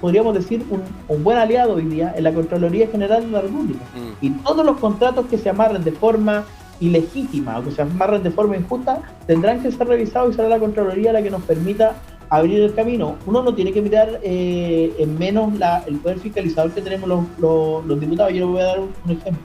E: Podríamos decir, un buen aliado hoy día en la Contraloría General de la República. Y todos los contratos que se amarren de forma ilegítima o que se amarren de forma injusta tendrán que ser revisados y será la Contraloría la que nos permita abrir el camino. Uno no tiene que mirar en menos el poder fiscalizador que tenemos los diputados. Yo les voy a dar un ejemplo.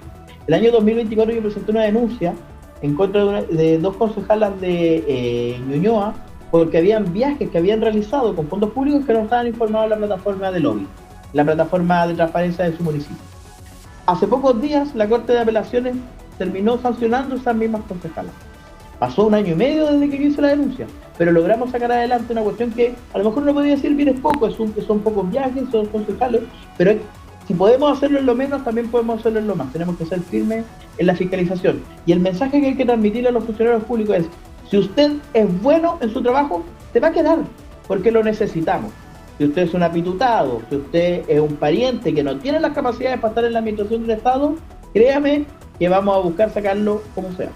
E: El año 2024 yo presenté una denuncia en contra de dos concejalas de Ñuñoa porque habían viajes que habían realizado con fondos públicos que no estaban informados en la plataforma de lobby, la plataforma de transparencia de su municipio. Hace pocos días la Corte de Apelaciones terminó sancionando esas mismas concejalas. Pasó 1 año y medio desde que yo hice la denuncia, pero logramos sacar adelante una cuestión que a lo mejor no podría decir bien es poco, son pocos viajes, son concejales, pero si podemos hacerlo en lo menos, también podemos hacerlo en lo más. Tenemos que ser firmes en la fiscalización. Y el mensaje que hay que transmitirle a los funcionarios públicos es: si usted es bueno en su trabajo, se va a quedar, porque lo necesitamos. Si usted es un apitutado, si usted es un pariente que no tiene las capacidades para estar en la administración del Estado, créame que vamos a buscar sacarlo como sea.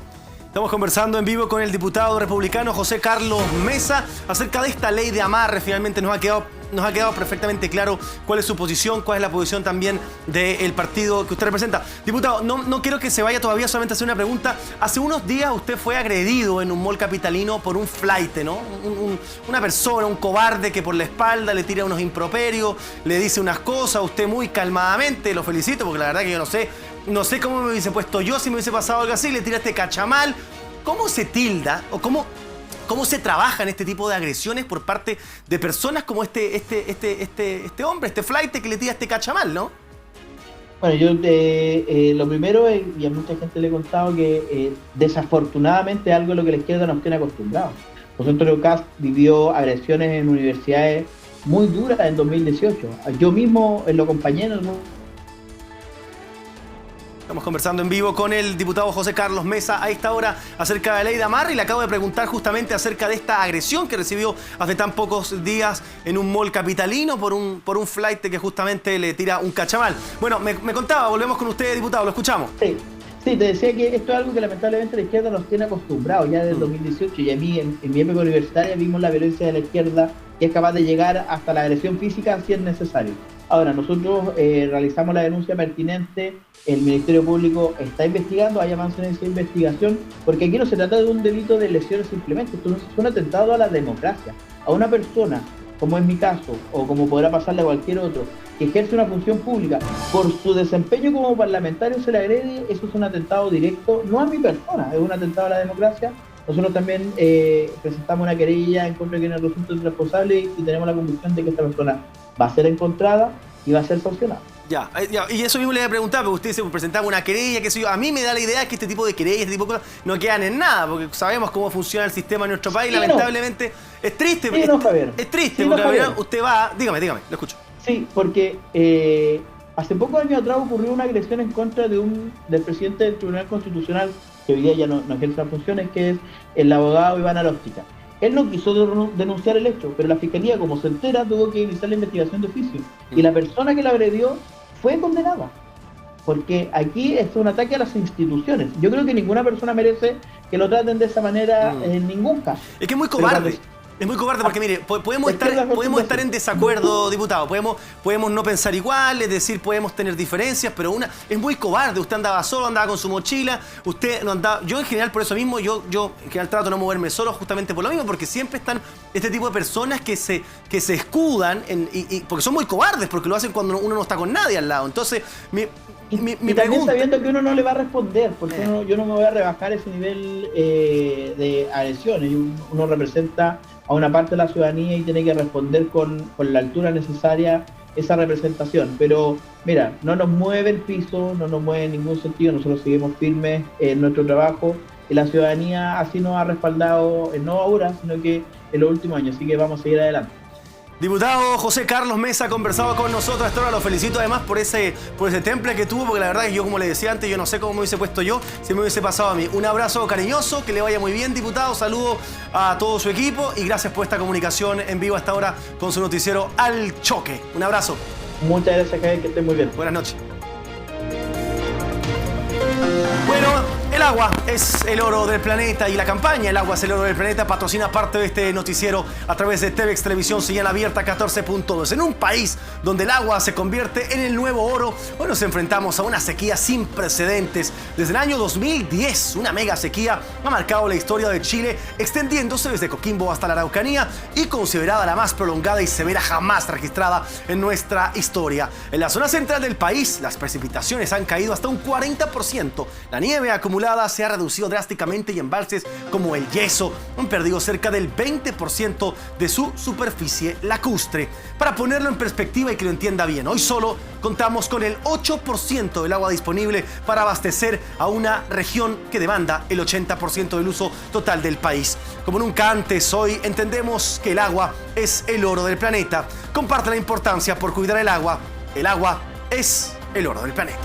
A: Estamos conversando en vivo con el diputado republicano José Carlos Mesa acerca de esta ley de amarre. Finalmente nos ha quedado perfectamente claro cuál es su posición, cuál es la posición también del partido que usted representa. Diputado, no quiero que se vaya todavía, solamente hacer una pregunta. Hace unos días usted fue agredido en un mall capitalino por un flaite, ¿no? Una persona, un cobarde que por la espalda le tira unos improperios, le dice unas cosas, usted muy calmadamente, lo felicito porque la verdad que yo no sé cómo me hubiese puesto yo si me hubiese pasado algo así, le tiraste cachamal. ¿Cómo se tilda o cómo se trabaja en este tipo de agresiones por parte de personas como este hombre, este flaite que le tira este cachamal, ¿no?
E: Bueno, yo lo primero, y a mucha gente le he contado que desafortunadamente algo a lo que la izquierda nos tiene acostumbrados. José Antonio Kast vivió agresiones en universidades muy duras en 2018. Yo mismo lo acompañé en el...
A: Estamos conversando en vivo con el diputado José Carlos Mesa a esta hora acerca de la ley de amarre y le acabo de preguntar justamente acerca de esta agresión que recibió hace tan pocos días en un mall capitalino por un flaite que justamente le tira un cachamal. Bueno, me contaba, volvemos con usted, diputado, lo escuchamos.
E: Sí, te decía que esto es algo que lamentablemente la izquierda nos tiene acostumbrados ya desde el 2018 y a mí en mi época universitaria vimos la violencia de la izquierda que es capaz de llegar hasta la agresión física si es necesario. Ahora, nosotros realizamos la denuncia pertinente, el Ministerio Público está investigando, hay avances en esa investigación, porque aquí no se trata de un delito de lesiones simplemente, esto no es un atentado a la democracia. A una persona, como es mi caso, o como podrá pasarle a cualquier otro, que ejerce una función pública, por su desempeño como parlamentario se le agrede, eso es un atentado directo, no a mi persona, es un atentado a la democracia. Nosotros también presentamos una querella en contra de quienes resulten responsables y tenemos la convicción de que esta persona va a ser encontrada y va a ser sancionada.
A: Ya, y eso mismo le voy a preguntar, porque usted se presentaba una querella, qué sé yo. A mí me da la idea que este tipo de querellas, este tipo de cosas, no quedan en nada, porque sabemos cómo funciona el sistema en nuestro país, sí, lamentablemente. No. Es triste,
E: sí, no, Javier.
A: Es triste,
E: sí,
A: porque
E: no,
A: Javier, usted va... Dígame, lo escucho.
E: Sí, porque hace pocos años atrás ocurrió una agresión en contra del presidente del Tribunal Constitucional, que hoy día ya no ejerce las funciones, que es el abogado Iván Aróstica. Él no quiso denunciar el hecho, pero la Fiscalía, como se entera, tuvo que iniciar la investigación de oficio. Y la persona que la agredió fue condenada. Porque aquí es un ataque a las instituciones. Yo creo que ninguna persona merece que lo traten de esa manera en ningún caso.
A: Es que es muy cobarde. Es muy cobarde porque, mire, podemos estar en desacuerdo, diputado, podemos no pensar igual, es decir, podemos tener diferencias, pero es muy cobarde. Usted andaba solo, andaba con su mochila, usted no andaba... Yo en general, por eso mismo, yo en general trato de no moverme solo justamente por lo mismo, porque siempre están este tipo de personas que se escudan, porque son muy cobardes, porque lo hacen cuando uno no está con nadie al lado. Entonces,
E: y también sabiendo que uno no le va a responder, porque yo no me voy a rebajar ese nivel de agresiones. Uno representa a una parte de la ciudadanía y tiene que responder con la altura necesaria esa representación. Pero mira, no nos mueve el piso, no nos mueve en ningún sentido, nosotros seguimos firmes en nuestro trabajo y la ciudadanía así nos ha respaldado, no ahora, sino que en los últimos años, así que vamos a seguir adelante.
A: Diputado José Carlos Mesa ha conversado con nosotros hasta ahora. Lo felicito además por ese temple que tuvo, porque la verdad es que yo, como le decía antes, yo no sé cómo me hubiese puesto yo si me hubiese pasado a mí. Un abrazo cariñoso, que le vaya muy bien, diputado. Saludo a todo su equipo y gracias por esta comunicación en vivo hasta ahora con su noticiero Al Choque. Un abrazo.
E: Muchas gracias, Javier, que esté muy bien.
A: Buenas noches. Bueno, agua es el oro del planeta y la campaña El agua es el oro del planeta patrocina parte de este noticiero a través de TVX Televisión Señal Abierta 14.2. En un país donde el agua se convierte en el nuevo oro, hoy nos enfrentamos a una sequía sin precedentes. Desde el año 2010, una mega sequía ha marcado la historia de Chile, extendiéndose desde Coquimbo hasta la Araucanía y considerada la más prolongada y severa jamás registrada en nuestra historia. En la zona central del país, las precipitaciones han caído hasta un 40%. La nieve acumulada se ha reducido drásticamente y embalses como el Yeso han perdido cerca del 20% de su superficie lacustre. Para ponerlo en perspectiva y que lo entienda bien, hoy solo contamos con el 8% del agua disponible para abastecer a una región que demanda el 80% del uso total del país. Como nunca antes, hoy entendemos que el agua es el oro del planeta. Comparte la importancia por cuidar el agua. El agua es el oro del planeta.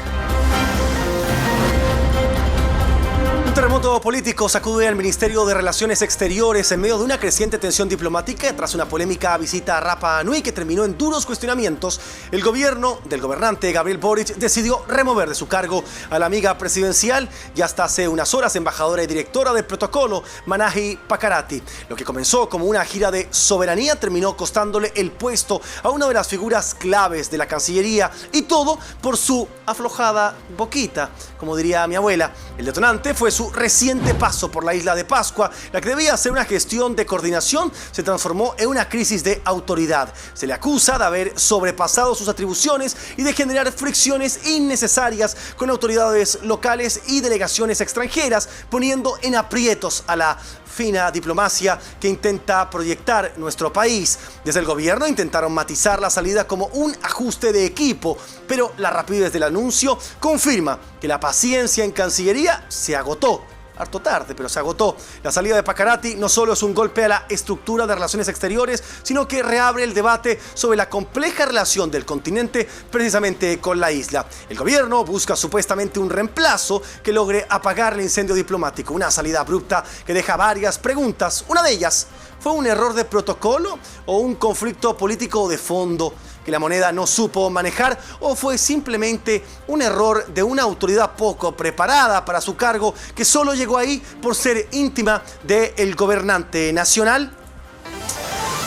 A: Un terremoto político sacude al Ministerio de Relaciones Exteriores en medio de una creciente tensión diplomática tras una polémica visita a Rapa Nui que terminó en duros cuestionamientos. El gobierno del gobernante Gabriel Boric decidió remover de su cargo a la amiga presidencial y hasta hace unas horas embajadora y directora del protocolo Manahi Pakarati. Lo que comenzó como una gira de soberanía terminó costándole el puesto a una de las figuras claves de la Cancillería, y todo por su aflojada boquita, como diría mi abuela. El detonante fue su reciente paso por la isla de Pascua. La que debía ser una gestión de coordinación se transformó en una crisis de autoridad. Se le acusa de haber sobrepasado sus atribuciones y de generar fricciones innecesarias con autoridades locales y delegaciones extranjeras, poniendo en aprietos a la fina diplomacia que intenta proyectar nuestro país. Desde el gobierno intentaron matizar la salida como un ajuste de equipo, pero la rapidez del anuncio confirma que la paciencia en Cancillería se agotó. Harto tarde, pero se agotó. La salida de Pakarati no solo es un golpe a la estructura de relaciones exteriores, sino que reabre el debate sobre la compleja relación del continente precisamente con la isla. El gobierno busca supuestamente un reemplazo que logre apagar el incendio diplomático. Una salida abrupta que deja varias preguntas. Una de ellas, ¿fue un error de protocolo o un conflicto político de fondo que la moneda no supo manejar, o fue simplemente un error de una autoridad poco preparada para su cargo que solo llegó ahí por ser íntima del gobernante nacional?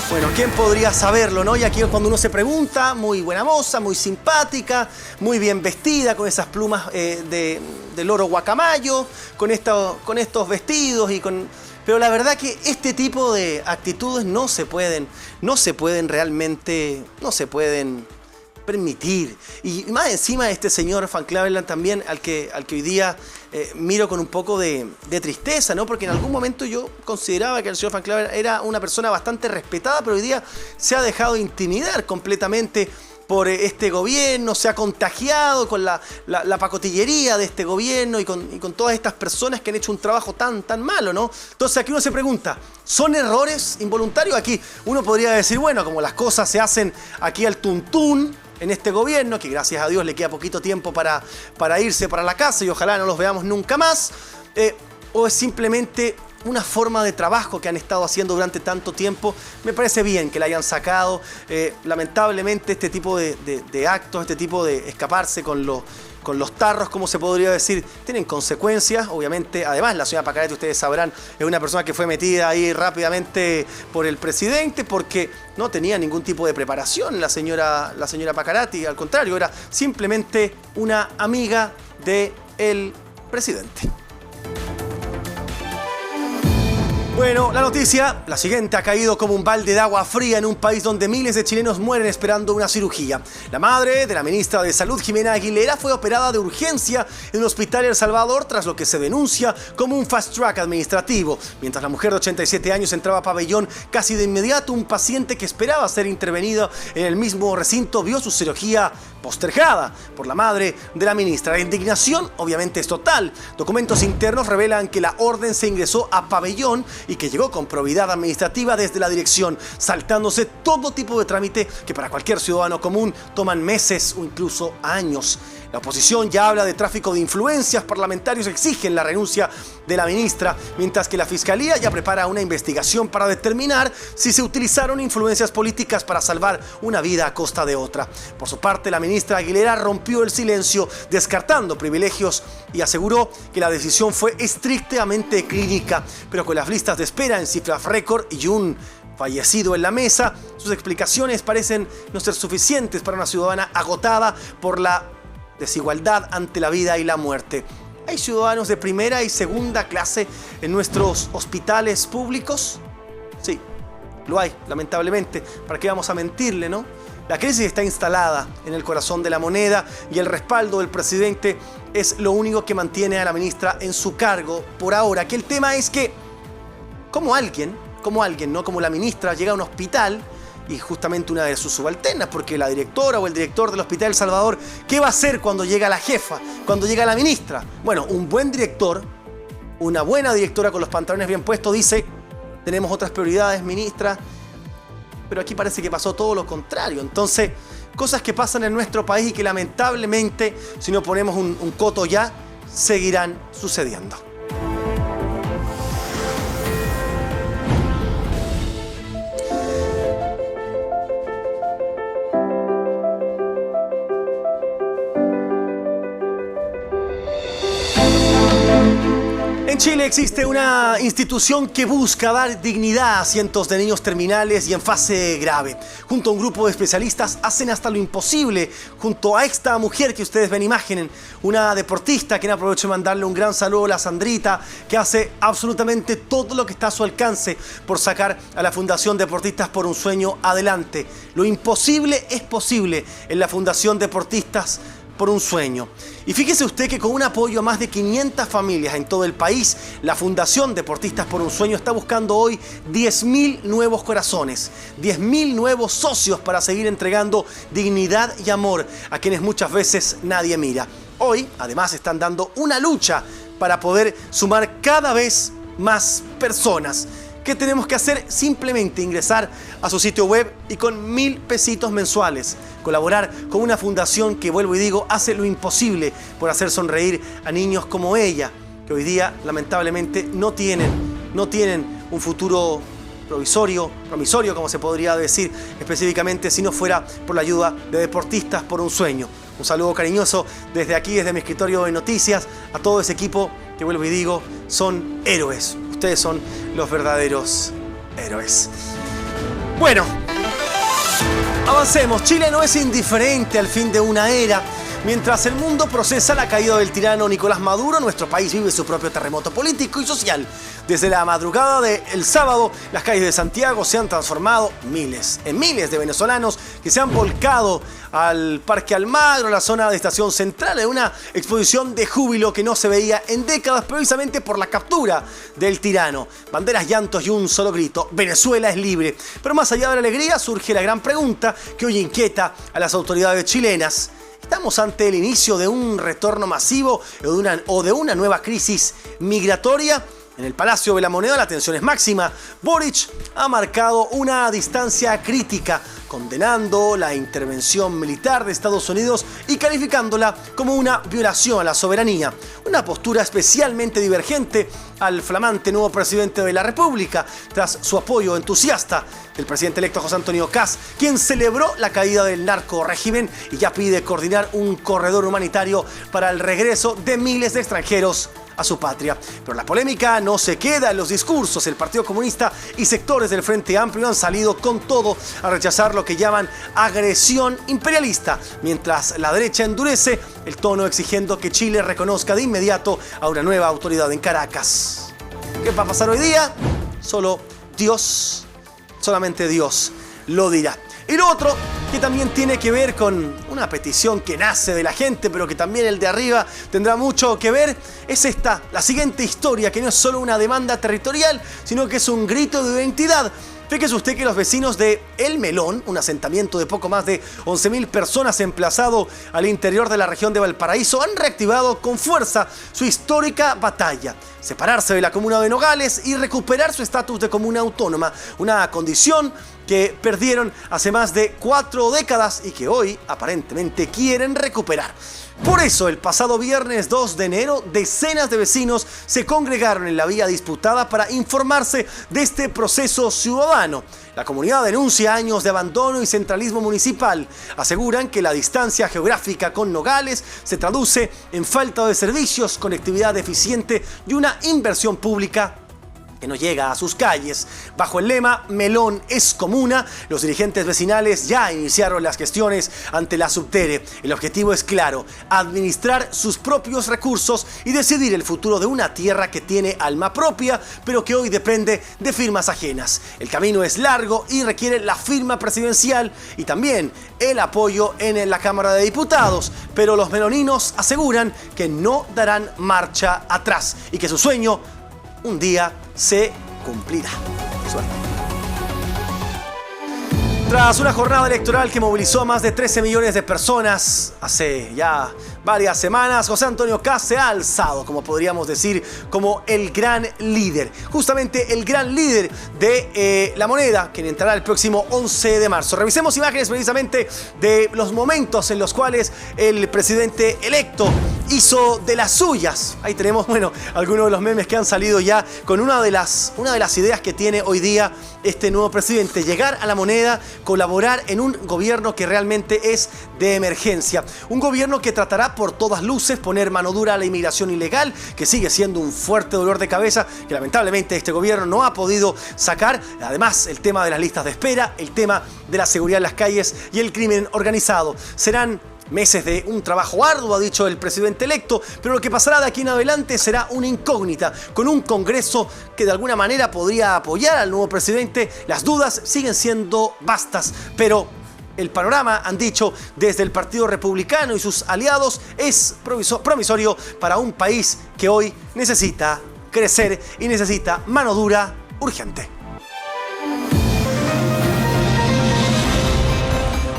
A: Bueno, ¿quién podría saberlo, no? Y aquí es cuando uno se pregunta, muy buena moza, muy simpática, muy bien vestida, con esas plumas de loro guacamayo, con estos vestidos y con... Pero la verdad que este tipo de actitudes no se pueden permitir. Y más encima este señor Van Cleveland también, al que hoy día miro con un poco de tristeza, ¿no? Porque en algún momento yo consideraba que el señor Van Cleveland era una persona bastante respetada, pero hoy día se ha dejado intimidar completamente por este gobierno, se ha contagiado con la pacotillería de este gobierno y con todas estas personas que han hecho un trabajo tan malo, ¿no? Entonces aquí uno se pregunta, ¿son errores involuntarios? Aquí uno podría decir, bueno, como las cosas se hacen aquí al tuntún en este gobierno, que gracias a Dios le queda poquito tiempo para irse para la casa y ojalá no los veamos nunca más, o es simplemente una forma de trabajo que han estado haciendo durante tanto tiempo. Me parece bien que la hayan sacado. Lamentablemente este tipo de actos, este tipo de escaparse con los tarros, como se podría decir, tienen consecuencias. Obviamente, además, la señora Pakarati, ustedes sabrán, es una persona que fue metida ahí rápidamente por el presidente porque no tenía ningún tipo de preparación la señora Pakarati. Al contrario, era simplemente una amiga del presidente. Bueno, la noticia, la siguiente, ha caído como un balde de agua fría en un país donde miles de chilenos mueren esperando una cirugía. La madre de la ministra de Salud, Jimena Aguilera, fue operada de urgencia en un hospital El Salvador tras lo que se denuncia como un fast track administrativo. Mientras la mujer de 87 años entraba a pabellón, casi de inmediato un paciente que esperaba ser intervenido en el mismo recinto vio su cirugía postergada por la madre de la ministra. La indignación obviamente es total. Documentos internos revelan que la orden se ingresó a pabellón y que llegó con probidad administrativa desde la dirección, saltándose todo tipo de trámite que para cualquier ciudadano común toman meses o incluso años. La oposición ya habla de tráfico de influencias, parlamentarios exigen la renuncia de la ministra, mientras que la Fiscalía ya prepara una investigación para determinar si se utilizaron influencias políticas para salvar una vida a costa de otra. Por su parte, la ministra Aguilera rompió el silencio, descartando privilegios y aseguró que la decisión fue estrictamente clínica, pero con las listas de espera en cifras récord y un fallecido en la mesa, sus explicaciones parecen no ser suficientes para una ciudadana agotada por la desigualdad ante la vida y la muerte. ¿Hay ciudadanos de primera y segunda clase en nuestros hospitales públicos? Sí, lo hay, lamentablemente. ¿Para qué vamos a mentirle, no? La crisis está instalada en el corazón de la moneda y el respaldo del presidente es lo único que mantiene a la ministra en su cargo por ahora. Que el tema es que, como alguien, no como la ministra, llega a un hospital y justamente una de sus subalternas, porque la directora o el director del Hospital El Salvador, ¿qué va a hacer cuando llega la jefa, cuando llega la ministra? Bueno, un buen director, una buena directora con los pantalones bien puestos dice: tenemos otras prioridades, ministra. Pero aquí parece que pasó todo lo contrario. Entonces, cosas que pasan en nuestro país y que lamentablemente, si no ponemos un coto ya, seguirán sucediendo. En Chile existe una institución que busca dar dignidad a cientos de niños terminales y en fase grave. Junto a un grupo de especialistas hacen hasta lo imposible, junto a esta mujer que ustedes ven imagen, una deportista, quien aprovecho de mandarle un gran saludo a la Sandrita, que hace absolutamente todo lo que está a su alcance por sacar a la Fundación Deportistas por un Sueño adelante. Lo imposible es posible en la Fundación Deportistas por un Sueño. Y fíjese usted que con un apoyo a más de 500 familias en todo el país, la Fundación Deportistas por un Sueño está buscando hoy 10.000 nuevos corazones, 10.000 nuevos socios para seguir entregando dignidad y amor a quienes muchas veces nadie mira. Hoy, además, están dando una lucha para poder sumar cada vez más personas. ¿Qué tenemos que hacer? Simplemente ingresar a su sitio web y con 1.000 pesitos mensuales colaborar con una fundación que, vuelvo y digo, hace lo imposible por hacer sonreír a niños como ella, que hoy día lamentablemente no tienen un futuro promisorio, como se podría decir específicamente, si no fuera por la ayuda de Deportistas por un Sueño. Un saludo cariñoso desde aquí, desde mi escritorio de noticias, a todo ese equipo que, vuelvo y digo, son héroes. Ustedes son los verdaderos héroes. Bueno, avancemos. Chile no es indiferente al fin de una era. Mientras el mundo procesa la caída del tirano Nicolás Maduro, nuestro país vive su propio terremoto político y social. Desde la madrugada del sábado, las calles de Santiago se han transformado en miles de venezolanos que se han volcado al Parque Almagro, la zona de Estación Central, en una exposición de júbilo que no se veía en décadas, precisamente por la captura del tirano. Banderas, llantos y un solo grito: Venezuela es libre. Pero más allá de la alegría, surge la gran pregunta que hoy inquieta a las autoridades chilenas. ¿Estamos ante el inicio de un retorno masivo o de una nueva crisis migratoria? En el Palacio de la Moneda la tensión es máxima. Boric ha marcado una distancia crítica, condenando la intervención militar de Estados Unidos y calificándola como una violación a la soberanía. Una postura especialmente divergente al flamante nuevo presidente de la República, tras su apoyo entusiasta del presidente electo José Antonio Kast, quien celebró la caída del narcorrégimen y ya pide coordinar un corredor humanitario para el regreso de miles de extranjeros a su patria. Pero la polémica no se queda en los discursos. El Partido Comunista y sectores del Frente Amplio han salido con todo a rechazar lo que llaman agresión imperialista, mientras la derecha endurece el tono exigiendo que Chile reconozca de inmediato a una nueva autoridad en Caracas. ¿Qué va a pasar hoy día? Solamente Dios lo dirá. Y lo otro, que también tiene que ver con una petición que nace de la gente, pero que también el de arriba tendrá mucho que ver, es la siguiente historia, que no es solo una demanda territorial, sino que es un grito de identidad. Fíjese usted que los vecinos de El Melón, un asentamiento de poco más de 11.000 personas emplazado al interior de la región de Valparaíso, han reactivado con fuerza su histórica batalla. Separarse de la comuna de Nogales y recuperar su estatus de comuna autónoma, una condición que perdieron hace más de 4 décadas y que hoy aparentemente quieren recuperar. Por eso, el pasado viernes 2 de enero, decenas de vecinos se congregaron en la vía disputada para informarse de este proceso ciudadano. La comunidad denuncia años de abandono y centralismo municipal. Aseguran que la distancia geográfica con Nogales se traduce en falta de servicios, conectividad deficiente y una inversión pública que no llega a sus calles. Bajo el lema Melón es comuna, los dirigentes vecinales ya iniciaron las gestiones ante la Subtere. El objetivo es claro: administrar sus propios recursos y decidir el futuro de una tierra que tiene alma propia, pero que hoy depende de firmas ajenas. El camino es largo y requiere la firma presidencial y también el apoyo en la Cámara de Diputados, pero los meloninos aseguran que no darán marcha atrás y que su sueño un día se cumplirá. Suerte. Tras una jornada electoral que movilizó a más de 13 millones de personas hace ya varias semanas, José Antonio Kast se ha alzado, como podríamos decir, como el gran líder. Justamente el gran líder de La Moneda, quien entrará el próximo 11 de marzo. Revisemos imágenes precisamente de los momentos en los cuales el presidente electo hizo de las suyas. Ahí tenemos, algunos de los memes que han salido ya con una de las ideas que tiene hoy día este nuevo presidente: llegar a La Moneda, colaborar en un gobierno que realmente es de emergencia. Un gobierno que tratará por todas luces poner mano dura a la inmigración ilegal, que sigue siendo un fuerte dolor de cabeza que lamentablemente este gobierno no ha podido sacar. Además, el tema de las listas de espera, el tema de la seguridad en las calles y el crimen organizado. Serán meses de un trabajo arduo, ha dicho el presidente electo, pero lo que pasará de aquí en adelante será una incógnita, con un Congreso que de alguna manera podría apoyar al nuevo presidente. Las dudas siguen siendo vastas, pero el panorama, han dicho desde el Partido Republicano y sus aliados, es promisorio para un país que hoy necesita crecer y necesita mano dura urgente.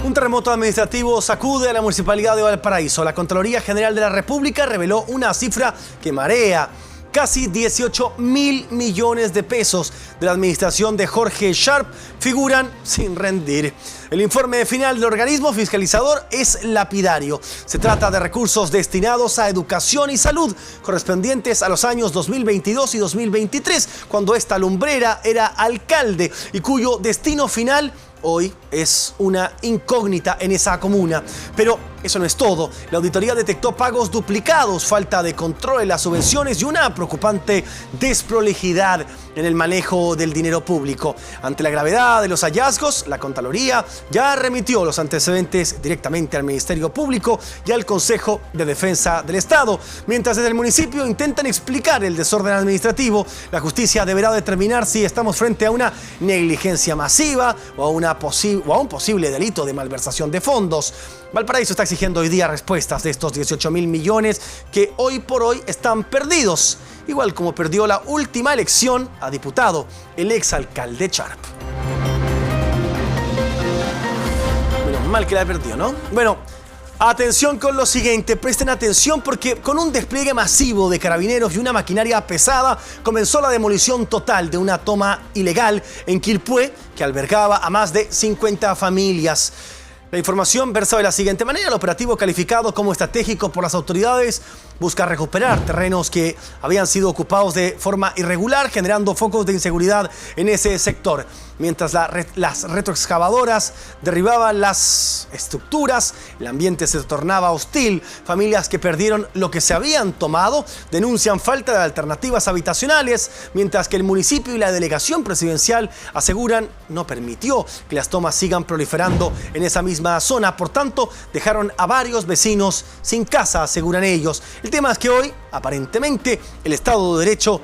A: Un terremoto administrativo sacude a la Municipalidad de Valparaíso. La Contraloría General de la República reveló una cifra que marea: casi 18.000 millones de pesos de la administración de Jorge Sharp figuran sin rendir. El informe final del organismo fiscalizador es lapidario. Se trata de recursos destinados a educación y salud, correspondientes a los años 2022 y 2023, cuando esta lumbrera era alcalde y cuyo destino final hoy es una incógnita en esa comuna. Pero eso no es todo. La auditoría detectó pagos duplicados, falta de control en las subvenciones y una preocupante desprolijidad en el manejo del dinero público. Ante la gravedad de los hallazgos, la Contraloría ya remitió los antecedentes directamente al Ministerio Público y al Consejo de Defensa del Estado. Mientras desde el municipio intentan explicar el desorden administrativo, la justicia deberá determinar si estamos frente a una negligencia masiva o a un posible delito de malversación de fondos. Valparaíso está exigiendo hoy día respuestas de estos 18.000 millones que hoy por hoy están perdidos, igual como perdió la última elección a diputado el exalcalde Sharp. Menos mal que la perdió, ¿no? Bueno, atención con lo siguiente, presten atención porque con un despliegue masivo de carabineros y una maquinaria pesada comenzó la demolición total de una toma ilegal en Quilpué que albergaba a más de 50 familias. La información versa de la siguiente manera: el operativo, calificado como estratégico por las autoridades, busca recuperar terrenos que habían sido ocupados de forma irregular, generando focos de inseguridad en ese sector. Mientras las retroexcavadoras derribaban las estructuras, el ambiente se tornaba hostil. Familias que perdieron lo que se habían tomado denuncian falta de alternativas habitacionales, mientras que el municipio y la delegación presidencial aseguran no permitió que las tomas sigan proliferando en esa misma zona. Por tanto, dejaron a varios vecinos sin casa, aseguran ellos. El tema es que hoy, aparentemente, el Estado de Derecho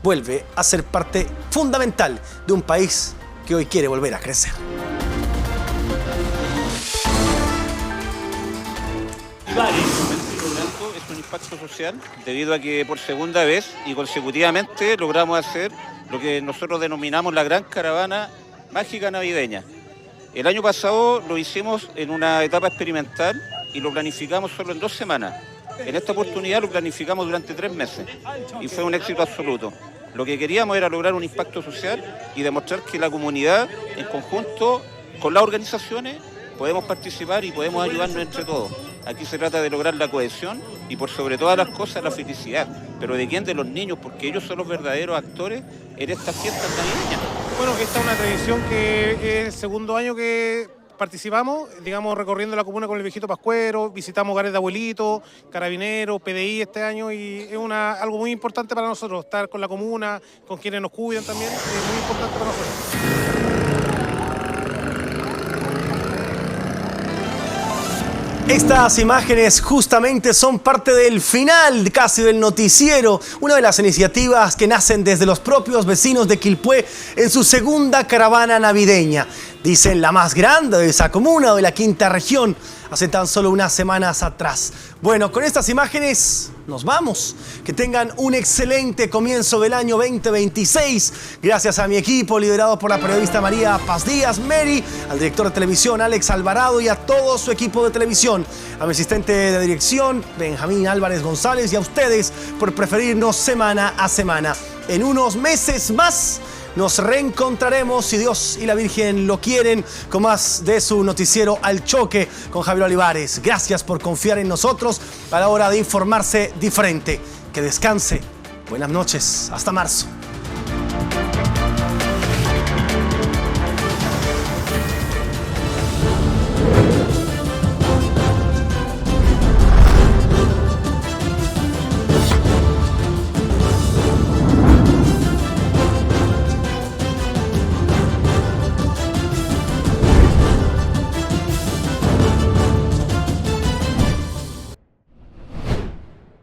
A: vuelve a ser parte fundamental de un país que hoy quiere volver a crecer.
F: un impacto social debido a que por segunda vez y consecutivamente logramos hacer lo que nosotros denominamos la gran caravana mágica navideña. El año pasado lo hicimos en una etapa experimental y lo planificamos solo en 2 semanas. En esta oportunidad lo planificamos durante 3 meses y fue un éxito absoluto. Lo que queríamos era lograr un impacto social y demostrar que la comunidad, en conjunto con las organizaciones, podemos participar y podemos ayudarnos entre todos. Aquí se trata de lograr la cohesión y por sobre todas las cosas la felicidad. ¿Pero de quién? De los niños, porque ellos son los verdaderos actores en estas fiestas navideñas.
G: Bueno, que esta es una tradición que es el segundo año que participamos, digamos, recorriendo la comuna con el viejito pascuero, visitamos hogares de abuelitos, carabineros, PDI este año, y es algo muy importante para nosotros, estar con la comuna, con quienes nos cuidan también, es muy importante para nosotros.
A: Estas imágenes justamente son parte del final casi del noticiero, una de las iniciativas que nacen desde los propios vecinos de Quilpué en su segunda caravana navideña. Dicen la más grande de esa comuna, de la quinta región, hace tan solo unas semanas atrás. Bueno, con estas imágenes nos vamos. Que tengan un excelente comienzo del año 2026. Gracias a mi equipo, liderado por la periodista María Paz Díaz, Mary, al director de televisión Alex Alvarado y a todo su equipo de televisión. A mi asistente de dirección, Benjamín Álvarez González, y a ustedes por preferirnos semana a semana. En unos meses más nos reencontraremos, si Dios y la Virgen lo quieren, con más de su noticiero Al Choque con Javier Olivares. Gracias por confiar en nosotros a la hora de informarse diferente. Que descanse. Buenas noches. Hasta marzo.